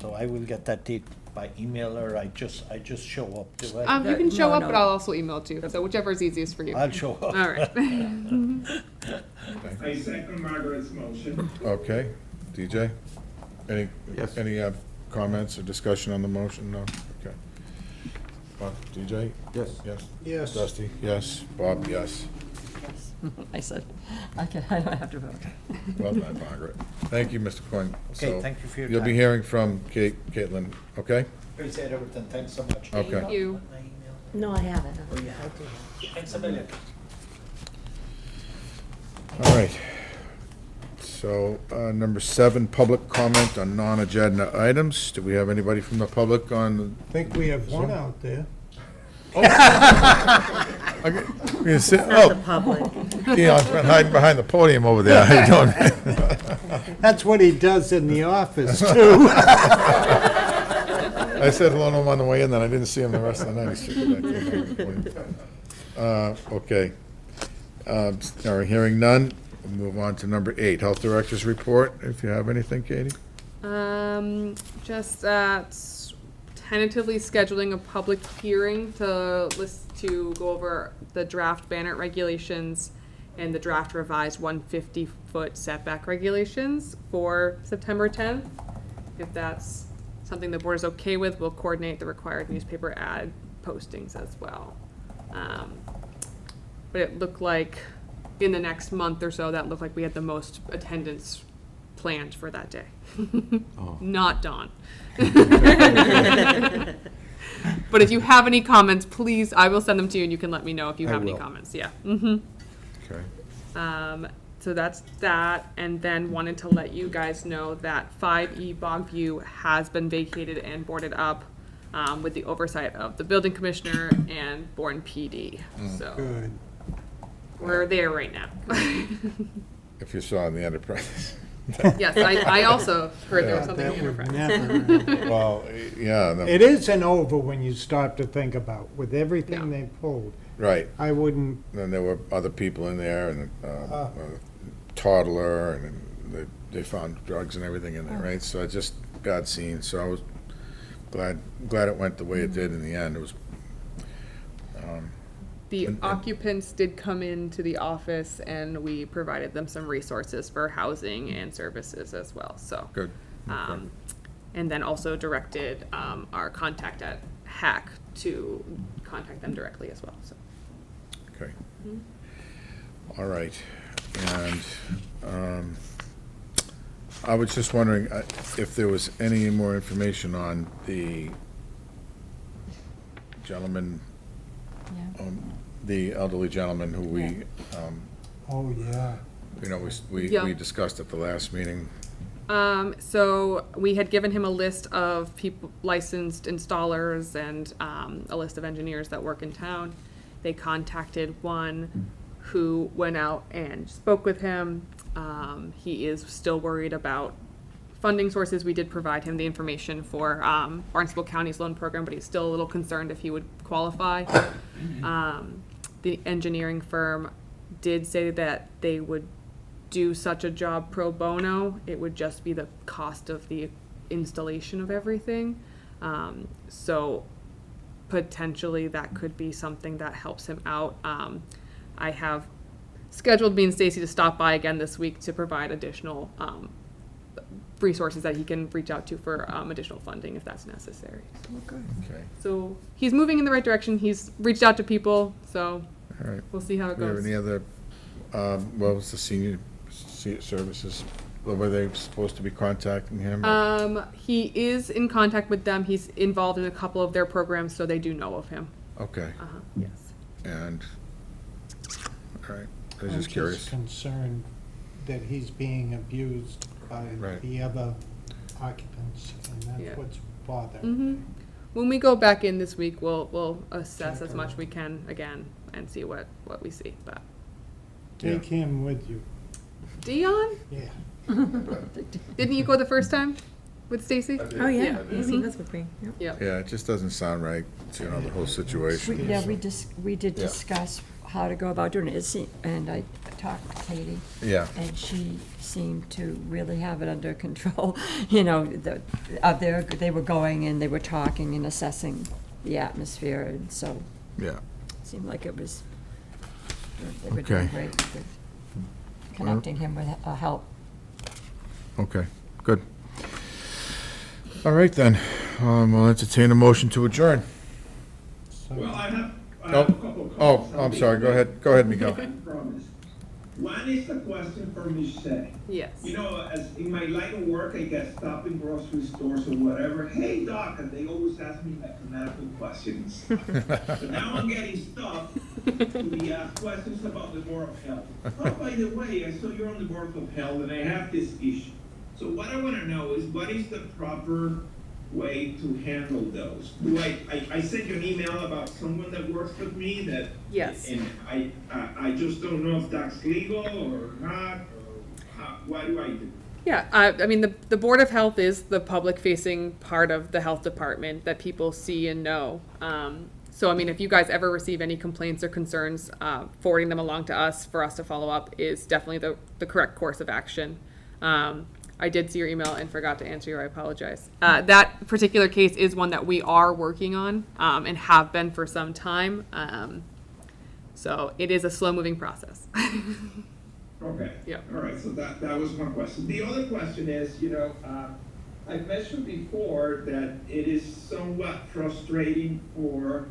Speaker 12: so I will get that date by email, or I just show up, do I?
Speaker 4: You can show
Speaker 7: No,
Speaker 4: up,
Speaker 7: no.
Speaker 4: but I'll also email too, so whichever is easiest for you.
Speaker 12: I'll show up.
Speaker 4: All right.
Speaker 9: I second Margaret's motion.
Speaker 1: Okay. DJ? Any,
Speaker 3: Yes.
Speaker 1: any comments or discussion on the motion? No? Okay. DJ?
Speaker 3: Yes.
Speaker 1: Yes.
Speaker 8: Yes.
Speaker 1: Dusty? Yes. Bob? Yes.
Speaker 7: I said, okay, I don't have to vote.
Speaker 1: Well done, Margaret. Thank you, Mr. Coyne.
Speaker 12: Okay,
Speaker 1: So
Speaker 12: thank you for your
Speaker 1: You'll be
Speaker 12: time.
Speaker 1: hearing from Caitlin, okay?
Speaker 12: Appreciate everything, thanks so much.
Speaker 1: Okay.
Speaker 4: Thank you.
Speaker 13: No, I haven't.
Speaker 12: Oh, yeah.
Speaker 13: I do.
Speaker 12: Thanks a million.
Speaker 1: All right. So, number 7, public comment on non-agenda items. Do we have anybody from the public on?
Speaker 8: I think we have one out there.
Speaker 1: Okay. You sit-
Speaker 13: Not the
Speaker 1: Oh,
Speaker 13: public.
Speaker 1: Dion's been hiding behind the podium over there. How you doing?
Speaker 8: That's what he does in the office, too.
Speaker 1: I said hello to him on the way in, then I didn't see him the rest of the night. He's sitting back there behind the podium. Okay. All right, hearing none, we'll move on to number 8, Health Director's Report, if you have anything, Katie?
Speaker 4: Just tentatively scheduling a public hearing to go over the draft banner regulations and the draft revised 150-foot setback regulations for September 10th. If that's something the board is okay with, we'll coordinate the required newspaper ad postings as well. But it looked like in the next month or so, that looked like we had the most attendance planned for that day. Not Dawn. But if you have any comments, please, I will send them to you and you can let me know if you
Speaker 3: I
Speaker 4: have any
Speaker 3: will.
Speaker 4: comments, yeah.
Speaker 1: Okay.
Speaker 4: So that's that, and then wanted to let you guys know that 5E Bogview has been vacated and boarded up with the oversight of the building commissioner and Bourne PD. So
Speaker 8: Good.
Speaker 4: we're there right now.
Speaker 1: If you saw in the Enterprise.
Speaker 4: Yes, I also heard there was something
Speaker 8: That
Speaker 4: in
Speaker 8: would
Speaker 4: Enterprise.
Speaker 8: never.
Speaker 1: Well, yeah, no,
Speaker 8: It isn't over when you start to think about, with everything
Speaker 4: No.
Speaker 8: they pulled.
Speaker 1: right.
Speaker 8: I wouldn't,
Speaker 1: Then there were other people in there, and a toddler, and they found drugs and everything in there, right? So I just got seen, so I was glad it went the way it did in the end. It was,
Speaker 4: The occupants did come into the office and we provided them some resources for housing and services as well, so.
Speaker 1: good. Okay.
Speaker 4: And then also directed our contact at HAC to contact them directly as well, so.
Speaker 1: Okay. All right. And I was just wondering if there was any more information on the gentleman,
Speaker 7: Yeah.
Speaker 1: the elderly gentleman who we,
Speaker 8: oh, yeah.
Speaker 4: Yeah.
Speaker 1: we discussed at the last meeting.
Speaker 4: So we had given him a list of people, licensed installers and a list of engineers that work in town. They contacted one who went out and spoke with him. He is still worried about funding sources. We did provide him the information for Barnstable County's loan program, but he's still a little concerned if he would qualify. The engineering firm did say that they would do such a job pro bono. It would just be the cost of the installation of everything. So potentially that could be something that helps him out. I have scheduled me and Stacy to stop by again this week to provide additional resources that he can reach out to for additional funding if that's necessary.
Speaker 1: Okay.
Speaker 4: So he's moving in the right direction. He's reached out to people, so
Speaker 1: All right.
Speaker 4: we'll see how it
Speaker 1: Do we have
Speaker 4: goes.
Speaker 1: any other, what was the senior services? Were they supposed to be contacting him?
Speaker 4: He is in contact with them. He's involved in a couple of their programs, so they do know of him.
Speaker 1: Okay.
Speaker 4: Yes.
Speaker 1: And, all right, I was
Speaker 8: I'm
Speaker 1: just curious.
Speaker 8: just concerned that he's being abused by
Speaker 1: Right.
Speaker 8: the other occupants, and
Speaker 4: Yeah.
Speaker 8: that's what's bothering
Speaker 4: Mm-hmm.
Speaker 8: me.
Speaker 4: When we go back in this week, we'll assess as much we can again and see what we see, but.
Speaker 8: Take him with you.
Speaker 4: Dion?
Speaker 8: Yeah.
Speaker 4: Didn't you go the first time with Stacy?
Speaker 13: Oh, yeah,
Speaker 4: Yeah.
Speaker 13: he's with me. Yep.
Speaker 4: Yep.
Speaker 1: Yeah, it just doesn't sound right, you know, the whole situation.
Speaker 7: Yeah, we did
Speaker 1: Yeah.
Speaker 7: discuss how to go about doing it, and I talked to Katie.
Speaker 1: Yeah.
Speaker 7: And she seemed to really have it under control. You know, they were going and they were talking and assessing the atmosphere, and so
Speaker 1: Yeah.
Speaker 7: it seemed like it was, they were
Speaker 1: Okay.
Speaker 7: doing great with connecting him with help.
Speaker 1: Okay, good. All right, then. I'll entertain a motion to adjourn.
Speaker 9: Well, I have a
Speaker 1: Oh,
Speaker 9: couple of
Speaker 1: oh,
Speaker 9: comments.
Speaker 1: I'm sorry. Go ahead. Go ahead, Miguel.
Speaker 9: I promise. One is a question for Michelle.
Speaker 4: Yes.
Speaker 9: You know, as in my line of work, I get stopped in grocery stores or whatever. Hey, doc, and they always ask me like medical questions. But now I'm getting stopped to be asked questions about the Board of Health. Oh, by the way, I saw you're on the Board of Health, and I have this issue. So what I want to know is, what is the proper way to handle those? Do I sent you an email about someone that works with me that.
Speaker 4: Yes.
Speaker 9: And I just don't know if that's legal or not, or what do I do?
Speaker 4: Yeah, I mean, the Board of Health is the public-facing part of the health department that people see and know. So, I mean, if you guys ever receive any complaints or concerns, forwarding them along to us for us to follow up is definitely the correct course of action. I did see your email and forgot to answer you. I apologize. That particular case is one that we are working on and have been for some time. So it is a slow-moving process.
Speaker 9: Okay.
Speaker 4: Yeah.
Speaker 9: All right, so that was one question. The other question is, you know, I've mentioned before that it is somewhat frustrating for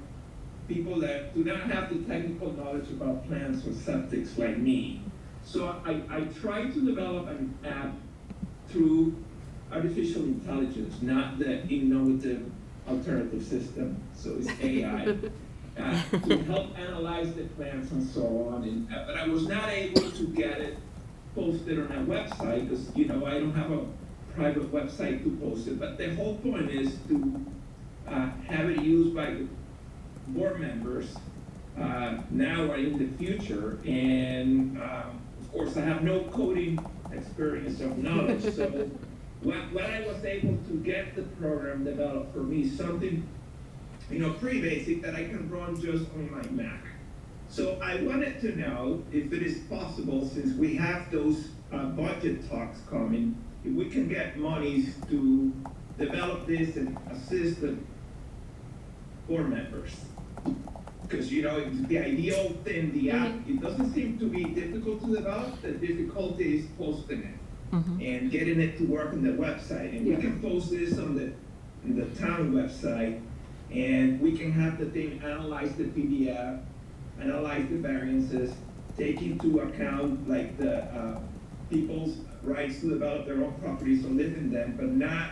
Speaker 9: people that do not have the technical knowledge about plants or septics like me. So I tried to develop an app through artificial intelligence, not the innovative alternative system, so it's AI, to help analyze the plants and so on. And, but I was not able to get it posted on my website because, you know, I don't have a private website to post it. But the whole point is to have it used by the board members now or in the future. And of course, I have no coding experience or knowledge. So what I was able to get the program developed for me, something, you know, pretty basic that I can run just on my Mac. So I wanted to know if it is possible, since we have those budget talks coming, if we can get monies to develop this and assist the board members. Because, you know, the ideal thing, the app, it doesn't seem to be difficult to develop. The difficulty is posting it and getting it to work on the website. And we can post this on the town website, and we can have the thing analyze the PDF, analyze the variances, take into account like the people's rights to develop their own properties or live in them, but not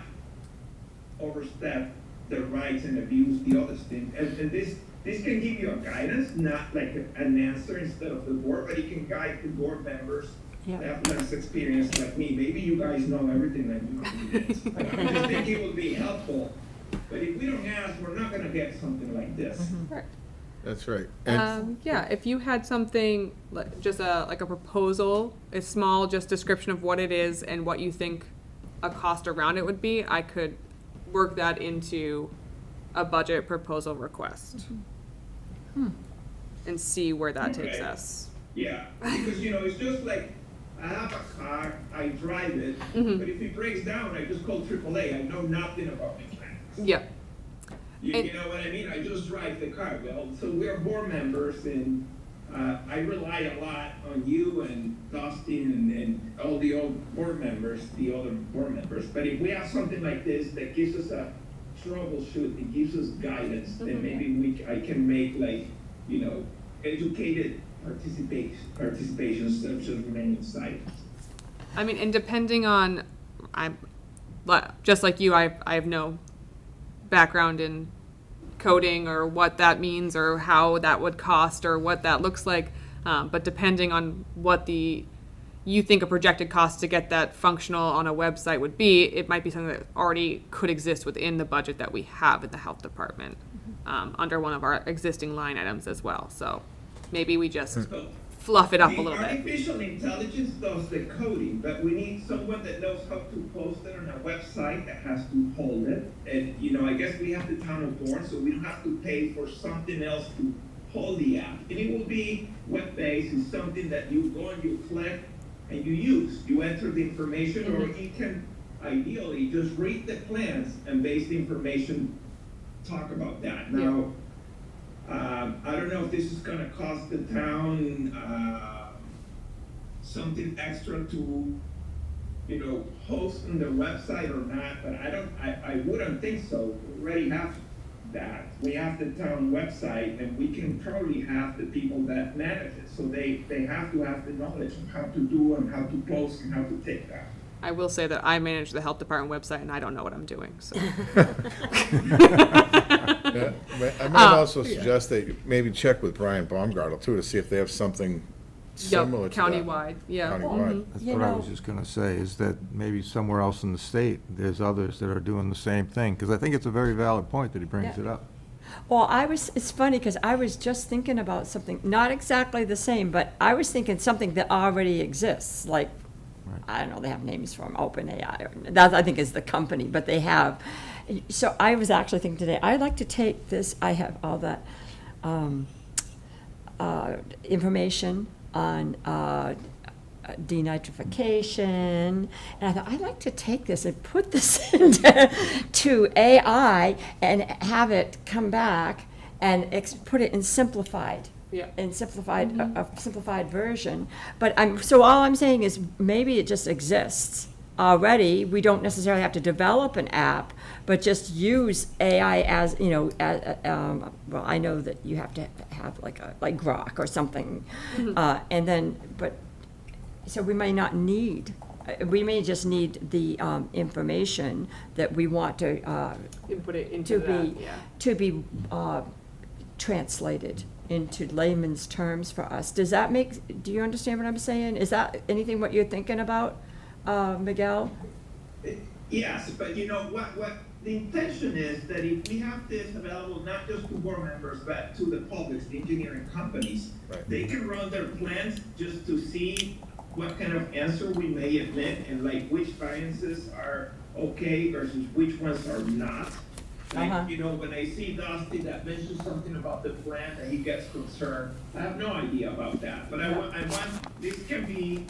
Speaker 9: overstep their rights and abuse the other things. And this can give you a guidance, not like an answer instead of the board, but it can guide the board members that have less experience like me. Maybe you guys know everything that you know. I just think it would be helpful. But if we don't ask, we're not gonna get something like this.
Speaker 4: Correct.
Speaker 1: That's right. And
Speaker 4: Yeah, if you had something, just like a proposal, a small just description of what it is and what you think a cost around it would be, I could work that into a budget proposal request. And see where that takes
Speaker 9: Okay.
Speaker 4: us.
Speaker 9: Yeah, because, you know, it's just like, I have a car, I drive it, but if it breaks down, I just call AAA. I know nothing about mechanics.
Speaker 4: Yeah.
Speaker 9: You know what I mean? I just drive the car. Well, so we're board members, and I rely a lot on you and Dustin and all the old board members, the other board members. But if we have something like this that gives us a troubleshoot, it gives us guidance, then maybe I can make, like, you know, educated participation instead of just remaining silent.
Speaker 4: I mean, and depending on, just like you, I have no background in coding or what that means or how that would cost or what that looks like. But depending on what the you think a projected cost to get that functional on a website would be, it might be something that already could exist within the budget that we have at the health department, under one of our existing line items as well. So maybe we just fluff it up a little
Speaker 9: The
Speaker 4: bit.
Speaker 9: artificial intelligence does the coding, but we need someone that knows how to post it on a website that has to hold it. And, you know, I guess we have the town of Bourne, so we don't have to pay for something else to hold the app. And it will be web-based, it's something that you go and you click and you use. You enter the information, or you can ideally just read the plans and base the information, talk about that. Now, I don't know if this is gonna cost the town, something extra to, you know, host on the website or not, but I wouldn't think so. We already have that. We have the town website, and we can probably have the people that manage it. So they have to have the knowledge of how to do and how to post and how to take that.
Speaker 4: I will say that I manage the health department website and I don't know what I'm doing, so.
Speaker 1: Yeah, but I might also suggest that you maybe check with Brian Baumgartel too, to see if they have something similar to that.
Speaker 4: Countywide, yeah.
Speaker 1: Countywide.
Speaker 3: That's
Speaker 7: You
Speaker 3: what I
Speaker 7: know-
Speaker 3: was just gonna say, is that maybe somewhere else in the state, there's others that are doing the same thing, because I think it's a very valid point that he brings
Speaker 7: Yeah.
Speaker 3: it up.
Speaker 7: Well, it's funny, because I was just thinking about something, not exactly the same, but I was thinking something that already exists, like, I don't know, they have names for them, OpenAI, or- that I think is the company, but they have. So I was actually thinking today, I'd like to take this, I have all that information on denitrification, and I thought, I'd like to take this and put this into AI and have it come back and put it in simplified.
Speaker 4: Yeah.
Speaker 7: In simplified, a simplified version. But so all I'm saying is, maybe it just exists already. We don't necessarily have to develop an app, but just use AI as, you know, well, I know that you have to have like Grok or something. And then, so we may not need, we may just need the information that we want to,
Speaker 4: Input it into that, yeah.
Speaker 7: to be translated into layman's terms for us. Do you understand what I'm saying? Is that anything what you're thinking about, Miguel?
Speaker 9: Yes, but you know, what the intention is that if we have this available not just to board members, but to the public, the engineering companies, they can run their plans just to see what kind of answer we may admit, and like which variances are okay versus which ones are not. Like, you know, when I see Dusty that mentions something about the plan that he gets concerned, I have no idea about that. But I want, this can be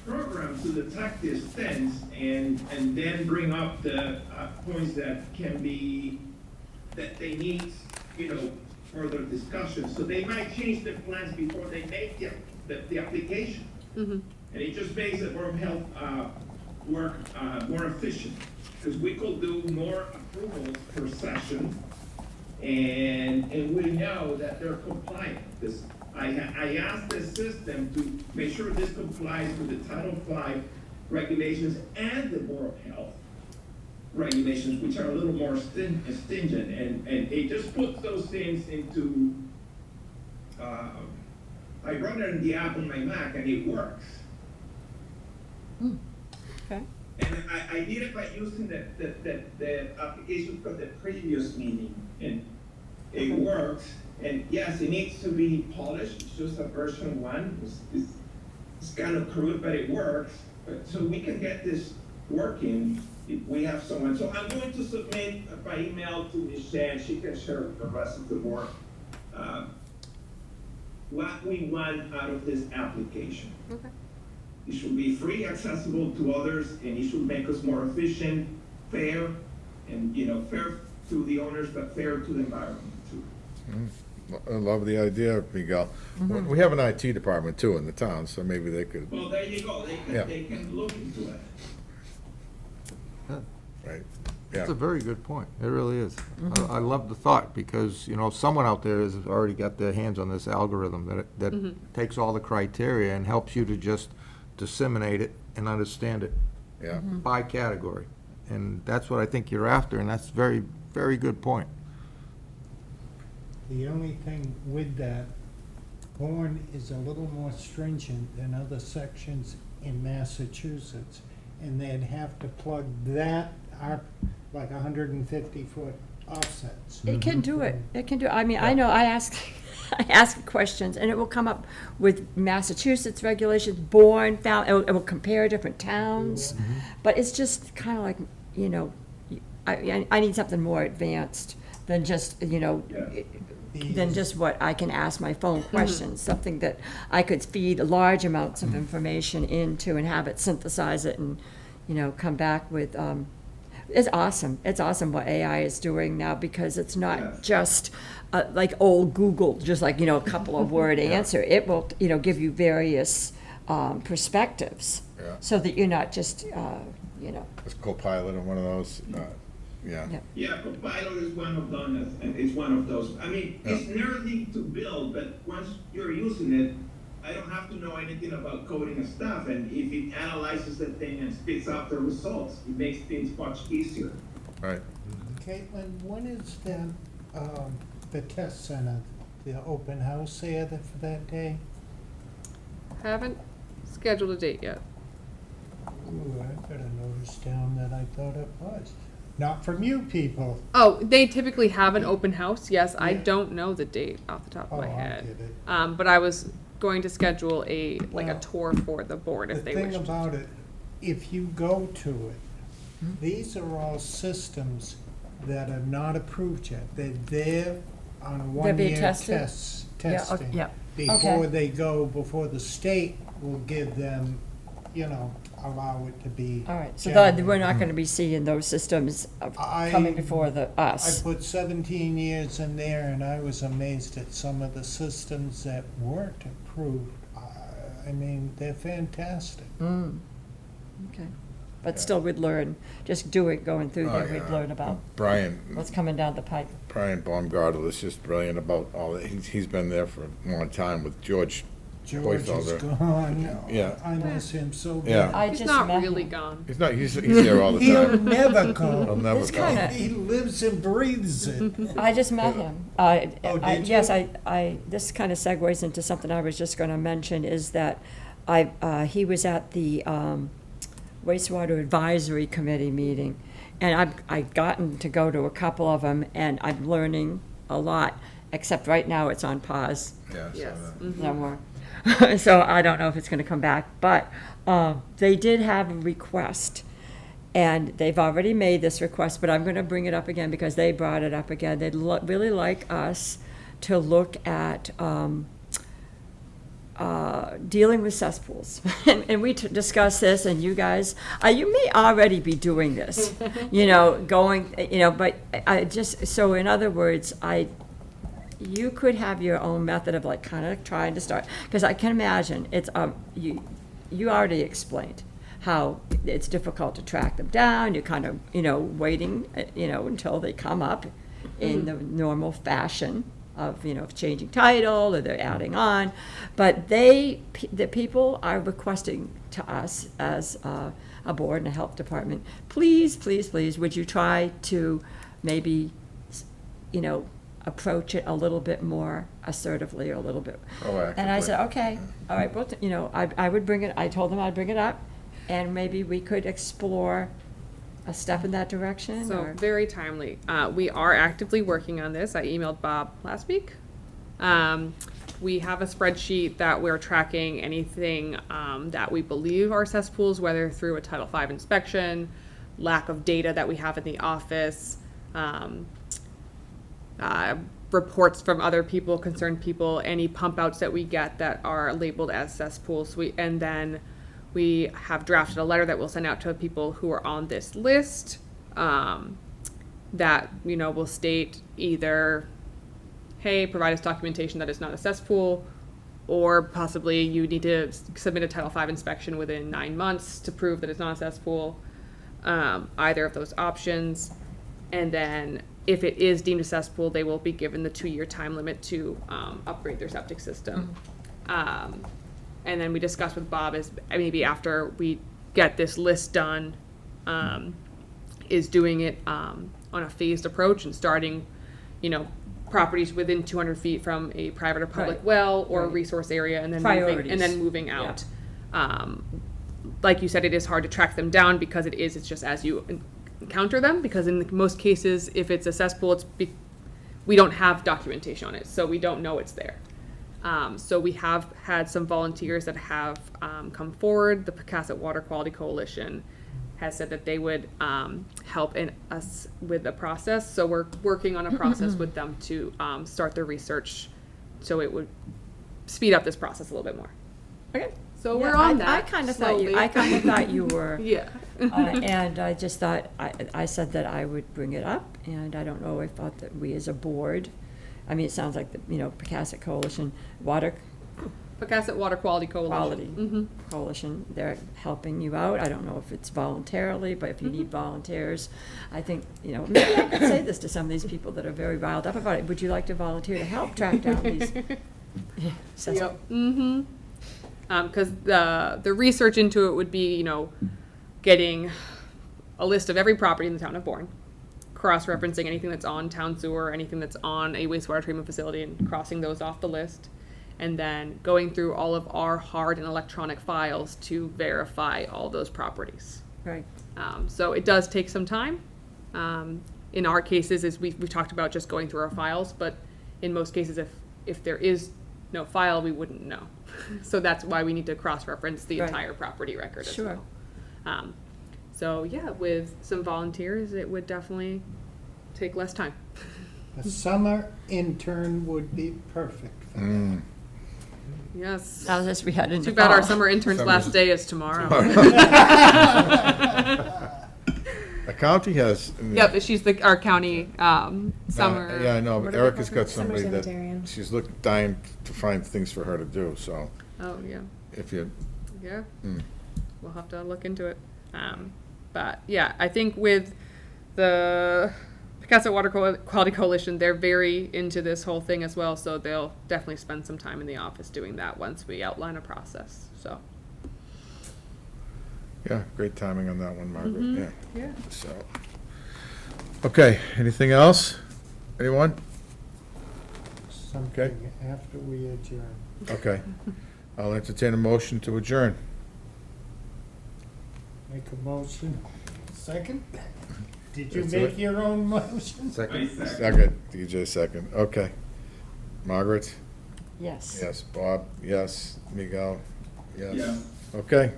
Speaker 9: programmed to detect these things and then bring up the points that can be, that they need, you know, further discussion. So they might change their plans before they make the application. And it just makes the Board of Health work more efficient. Because we could do more approvals per session, and we know that they're compliant. Because I asked the system to make sure this complies with the Title V regulations and the Board of Health regulations, which are a little more stringent, and it just puts those things into, I run it in the app on my Mac, and it works.
Speaker 7: Okay.
Speaker 9: And I did it by using the application for the previous meeting, and it works. And yes, it needs to be polished. It's just a version 1. It's kind of crude, but it works. So we can get this working if we have someone. So I'm going to submit by email to Michelle. She can share with the rest of the board what we want out of this application.
Speaker 4: Okay.
Speaker 9: It should be free, accessible to others, and it should make us more efficient, fair, and, you know, fair to the owners, but fair to the environment too.
Speaker 1: I love the idea, Miguel. We have an IT department too in the town, so maybe they could,
Speaker 9: Well, there you go. They can look into it.
Speaker 1: right?
Speaker 3: That's
Speaker 1: Yeah.
Speaker 3: a very good point. It really is. I love the thought, because, you know, someone out there has already got their hands on this algorithm that takes all the criteria and helps you to just disseminate it and understand it
Speaker 1: Yeah.
Speaker 3: by category. And that's what I think you're after, and that's very, very good point.
Speaker 8: The only thing with that, Bourne is a little more stringent than other sections in Massachusetts, and they'd have to plug that up like 150-foot offsets.
Speaker 7: It can do it. It can do, I mean, I know, I ask, I ask questions, and it will come up with Massachusetts regulations, Bourne, it will compare different towns. But it's just kind of like, you know, I need something more advanced than just, you know, than just what I can ask my phone questions, something that I could feed large amounts of information into and have it synthesize it and, you know, come back with, it's awesome. It's awesome what AI is doing now, because it's not just like old Google, just like, you know, a couple of word answer. It will, you know, give you various perspectives, so that you're not just, you know.
Speaker 1: It's Copilot or one of those,
Speaker 7: Yeah.
Speaker 9: Yeah, Copilot is one of those, and it's one of those. I mean, it's nerdy to build, but once you're using it, I don't have to know anything about coding and stuff, and if it analyzes the thing and spits out the results, it makes things much easier.
Speaker 1: right?
Speaker 8: Caitlin, when is the test center, the open house there for that day?
Speaker 4: Haven't scheduled a date yet.
Speaker 8: Ooh, I better notice down that I thought it was. Not from you people.
Speaker 4: Oh, they typically have an open house, yes. I
Speaker 8: Yeah.
Speaker 4: don't know the date off the top of
Speaker 8: Oh,
Speaker 4: my
Speaker 8: I
Speaker 4: head.
Speaker 8: get it.
Speaker 4: But I was going to schedule a
Speaker 8: Well,
Speaker 4: tour for the board
Speaker 8: The
Speaker 4: if they
Speaker 8: thing
Speaker 4: wished.
Speaker 8: about it, if you go to it, these are all systems that are not approved yet. They're there on a
Speaker 7: They're being
Speaker 8: one-year
Speaker 7: tested?
Speaker 8: testing.
Speaker 7: Yeah.
Speaker 8: Before they go, before the state will give them, you know, allow it to be.
Speaker 7: All right, so
Speaker 8: generated.
Speaker 7: we're not gonna be seeing those systems coming before
Speaker 8: I
Speaker 7: us.
Speaker 8: put 17 years in there, and I was amazed at some of the systems that weren't approved. I mean, they're fantastic.
Speaker 7: Okay. But still, we'd learn, just going through there, we'd learn about
Speaker 1: Brian,
Speaker 7: what's coming down the pipe.
Speaker 1: Brian Baumgartel is just brilliant about all that. He's been there for a long time with George
Speaker 8: George is
Speaker 1: Hoyfelder.
Speaker 8: gone.
Speaker 1: Yeah.
Speaker 8: I miss him so
Speaker 1: Yeah.
Speaker 8: bad.
Speaker 7: I
Speaker 4: He's
Speaker 7: just
Speaker 4: not
Speaker 7: met
Speaker 4: really
Speaker 7: him.
Speaker 4: gone.
Speaker 1: He's not, he's there all the
Speaker 8: He'll
Speaker 1: time.
Speaker 8: never
Speaker 1: He'll
Speaker 8: go.
Speaker 1: never
Speaker 7: It's
Speaker 1: go.
Speaker 7: kinda-
Speaker 8: He lives and breathes it.
Speaker 7: I just met him.
Speaker 8: did
Speaker 7: Yes,
Speaker 8: you?
Speaker 7: this kind of segues into something I was just gonna mention, is that he was at the wastewater advisory committee meeting, and I've gotten to go to a couple of them, and I'm learning a lot, except right now it's on pause.
Speaker 1: Yeah, so
Speaker 4: Yes.
Speaker 1: that-
Speaker 7: No more. So I don't know if it's gonna come back, but they did have a request, and they've already made this request, but I'm gonna bring it up again because they brought it up again. They'd really like us to look at dealing with cesspools. And we discussed this, and you guys, you may already be doing this, you know, but I just, so in other words, you could have your own method of like kind of trying to start, because I can imagine it's, you already explained how it's difficult to track them down. You're kind of, you know, waiting, you know, until they come up in the normal fashion of, you know, changing title or they're adding on. But the people are requesting to us as a board and a health department, please, please, please, would you try to maybe, you know, approach it a little bit more assertively or a little bit. And I said, okay, all right, well, you know, I would bring it, I told them I'd bring it up, and maybe we could explore a step in that direction,
Speaker 4: So
Speaker 7: or?
Speaker 4: very timely. We are actively working on this. I emailed Bob last week. We have a spreadsheet that we're tracking anything that we believe are cesspools, whether through a Title V inspection, lack of data that we have in the office, reports from other people, concerned people, any pump outs that we get that are labeled as cesspools. And then we have drafted a letter that we'll send out to people who are on this list, that, you know, will state either, hey, provide us documentation that it's not a cesspool, or possibly you need to submit a Title V inspection within 9 months to prove that it's not a cesspool. Either of those options. And then if it is deemed a cesspool, they will be given the 2-year time limit to upgrade their septic system. And then we discussed with Bob is maybe after we get this list done, is doing it on a phased approach and starting, you know, properties within 200 feet from a private or public
Speaker 7: Right.
Speaker 4: well or
Speaker 7: Right.
Speaker 4: resource area, and then
Speaker 7: Priorities.
Speaker 4: moving out. like you said, it is hard to track them down because it's just as you encounter them, because in most cases, if it's a cesspool, we don't have documentation on it, so we don't know it's there. So we have had some volunteers that have come forward. The Pecasset Water Quality Coalition has said that they would help us with the process. So we're working on a process with them to start the research, so it would speed up this process a little bit more. Okay, so we're on that.
Speaker 7: I kind of thought you were.
Speaker 4: Yeah.
Speaker 7: And I just thought, I said that I would bring it up, and I don't know, I thought that we as a board, I mean, it sounds like the, Pecasset Coalition,
Speaker 4: Pecasset Water Quality Coalition.
Speaker 7: Coalition, they're helping you out. I don't know if it's voluntarily, but if you need volunteers, I think, maybe I could say this to some of these people that are very riled up about it. Would you like to volunteer to help track down these?
Speaker 4: Yep. Because the research into it would be, getting a list of every property in the town of Bourne, cross-referencing anything that's on town sewer, anything that's on a wastewater treatment facility, and crossing those off the list, and then going through all of our hard and electronic files to verify all those properties.
Speaker 7: Right.
Speaker 4: So it does take some time. In our cases, is we've talked about just going through our files, but in most cases, if there is no file, we wouldn't know. So that's why we need to cross-reference the
Speaker 7: Right.
Speaker 4: entire property record as
Speaker 7: Sure.
Speaker 4: well. So yeah, with some volunteers, it would definitely take less time.
Speaker 8: A summer intern would be perfect for that.
Speaker 4: Yes.
Speaker 7: Now this we had in the
Speaker 4: Too bad our
Speaker 7: fall.
Speaker 4: summer intern's last day is tomorrow.
Speaker 1: The county has.
Speaker 4: Yep, she's our county summer.
Speaker 1: Yeah, I know, but Erica's got
Speaker 13: Summer
Speaker 1: somebody that,
Speaker 13: cemeterian.
Speaker 1: she's dying to find things for her to do, so
Speaker 4: Oh, yeah.
Speaker 1: if you,
Speaker 4: Yeah. We'll have to look into it. But yeah, I think with the Pecasset Water Quality Coalition, they're very into this whole thing as well, so they'll definitely spend some time in the office doing that once we outline a process, so.
Speaker 1: yeah, great timing on that one, Margaret, yeah.
Speaker 4: Yeah.
Speaker 1: So, okay, anything else? Anyone?
Speaker 8: Something after we adjourn.
Speaker 1: Okay. I'll entertain a motion to adjourn.
Speaker 8: Make a motion. Second? Did you
Speaker 1: That's
Speaker 8: make
Speaker 1: it.
Speaker 8: your own motion?
Speaker 3: Second.
Speaker 1: Second, DJ second, okay. Margaret?
Speaker 7: Yes.
Speaker 1: Yes. Bob? Yes. Miguel? Yes.
Speaker 9: Yeah.
Speaker 1: Okay,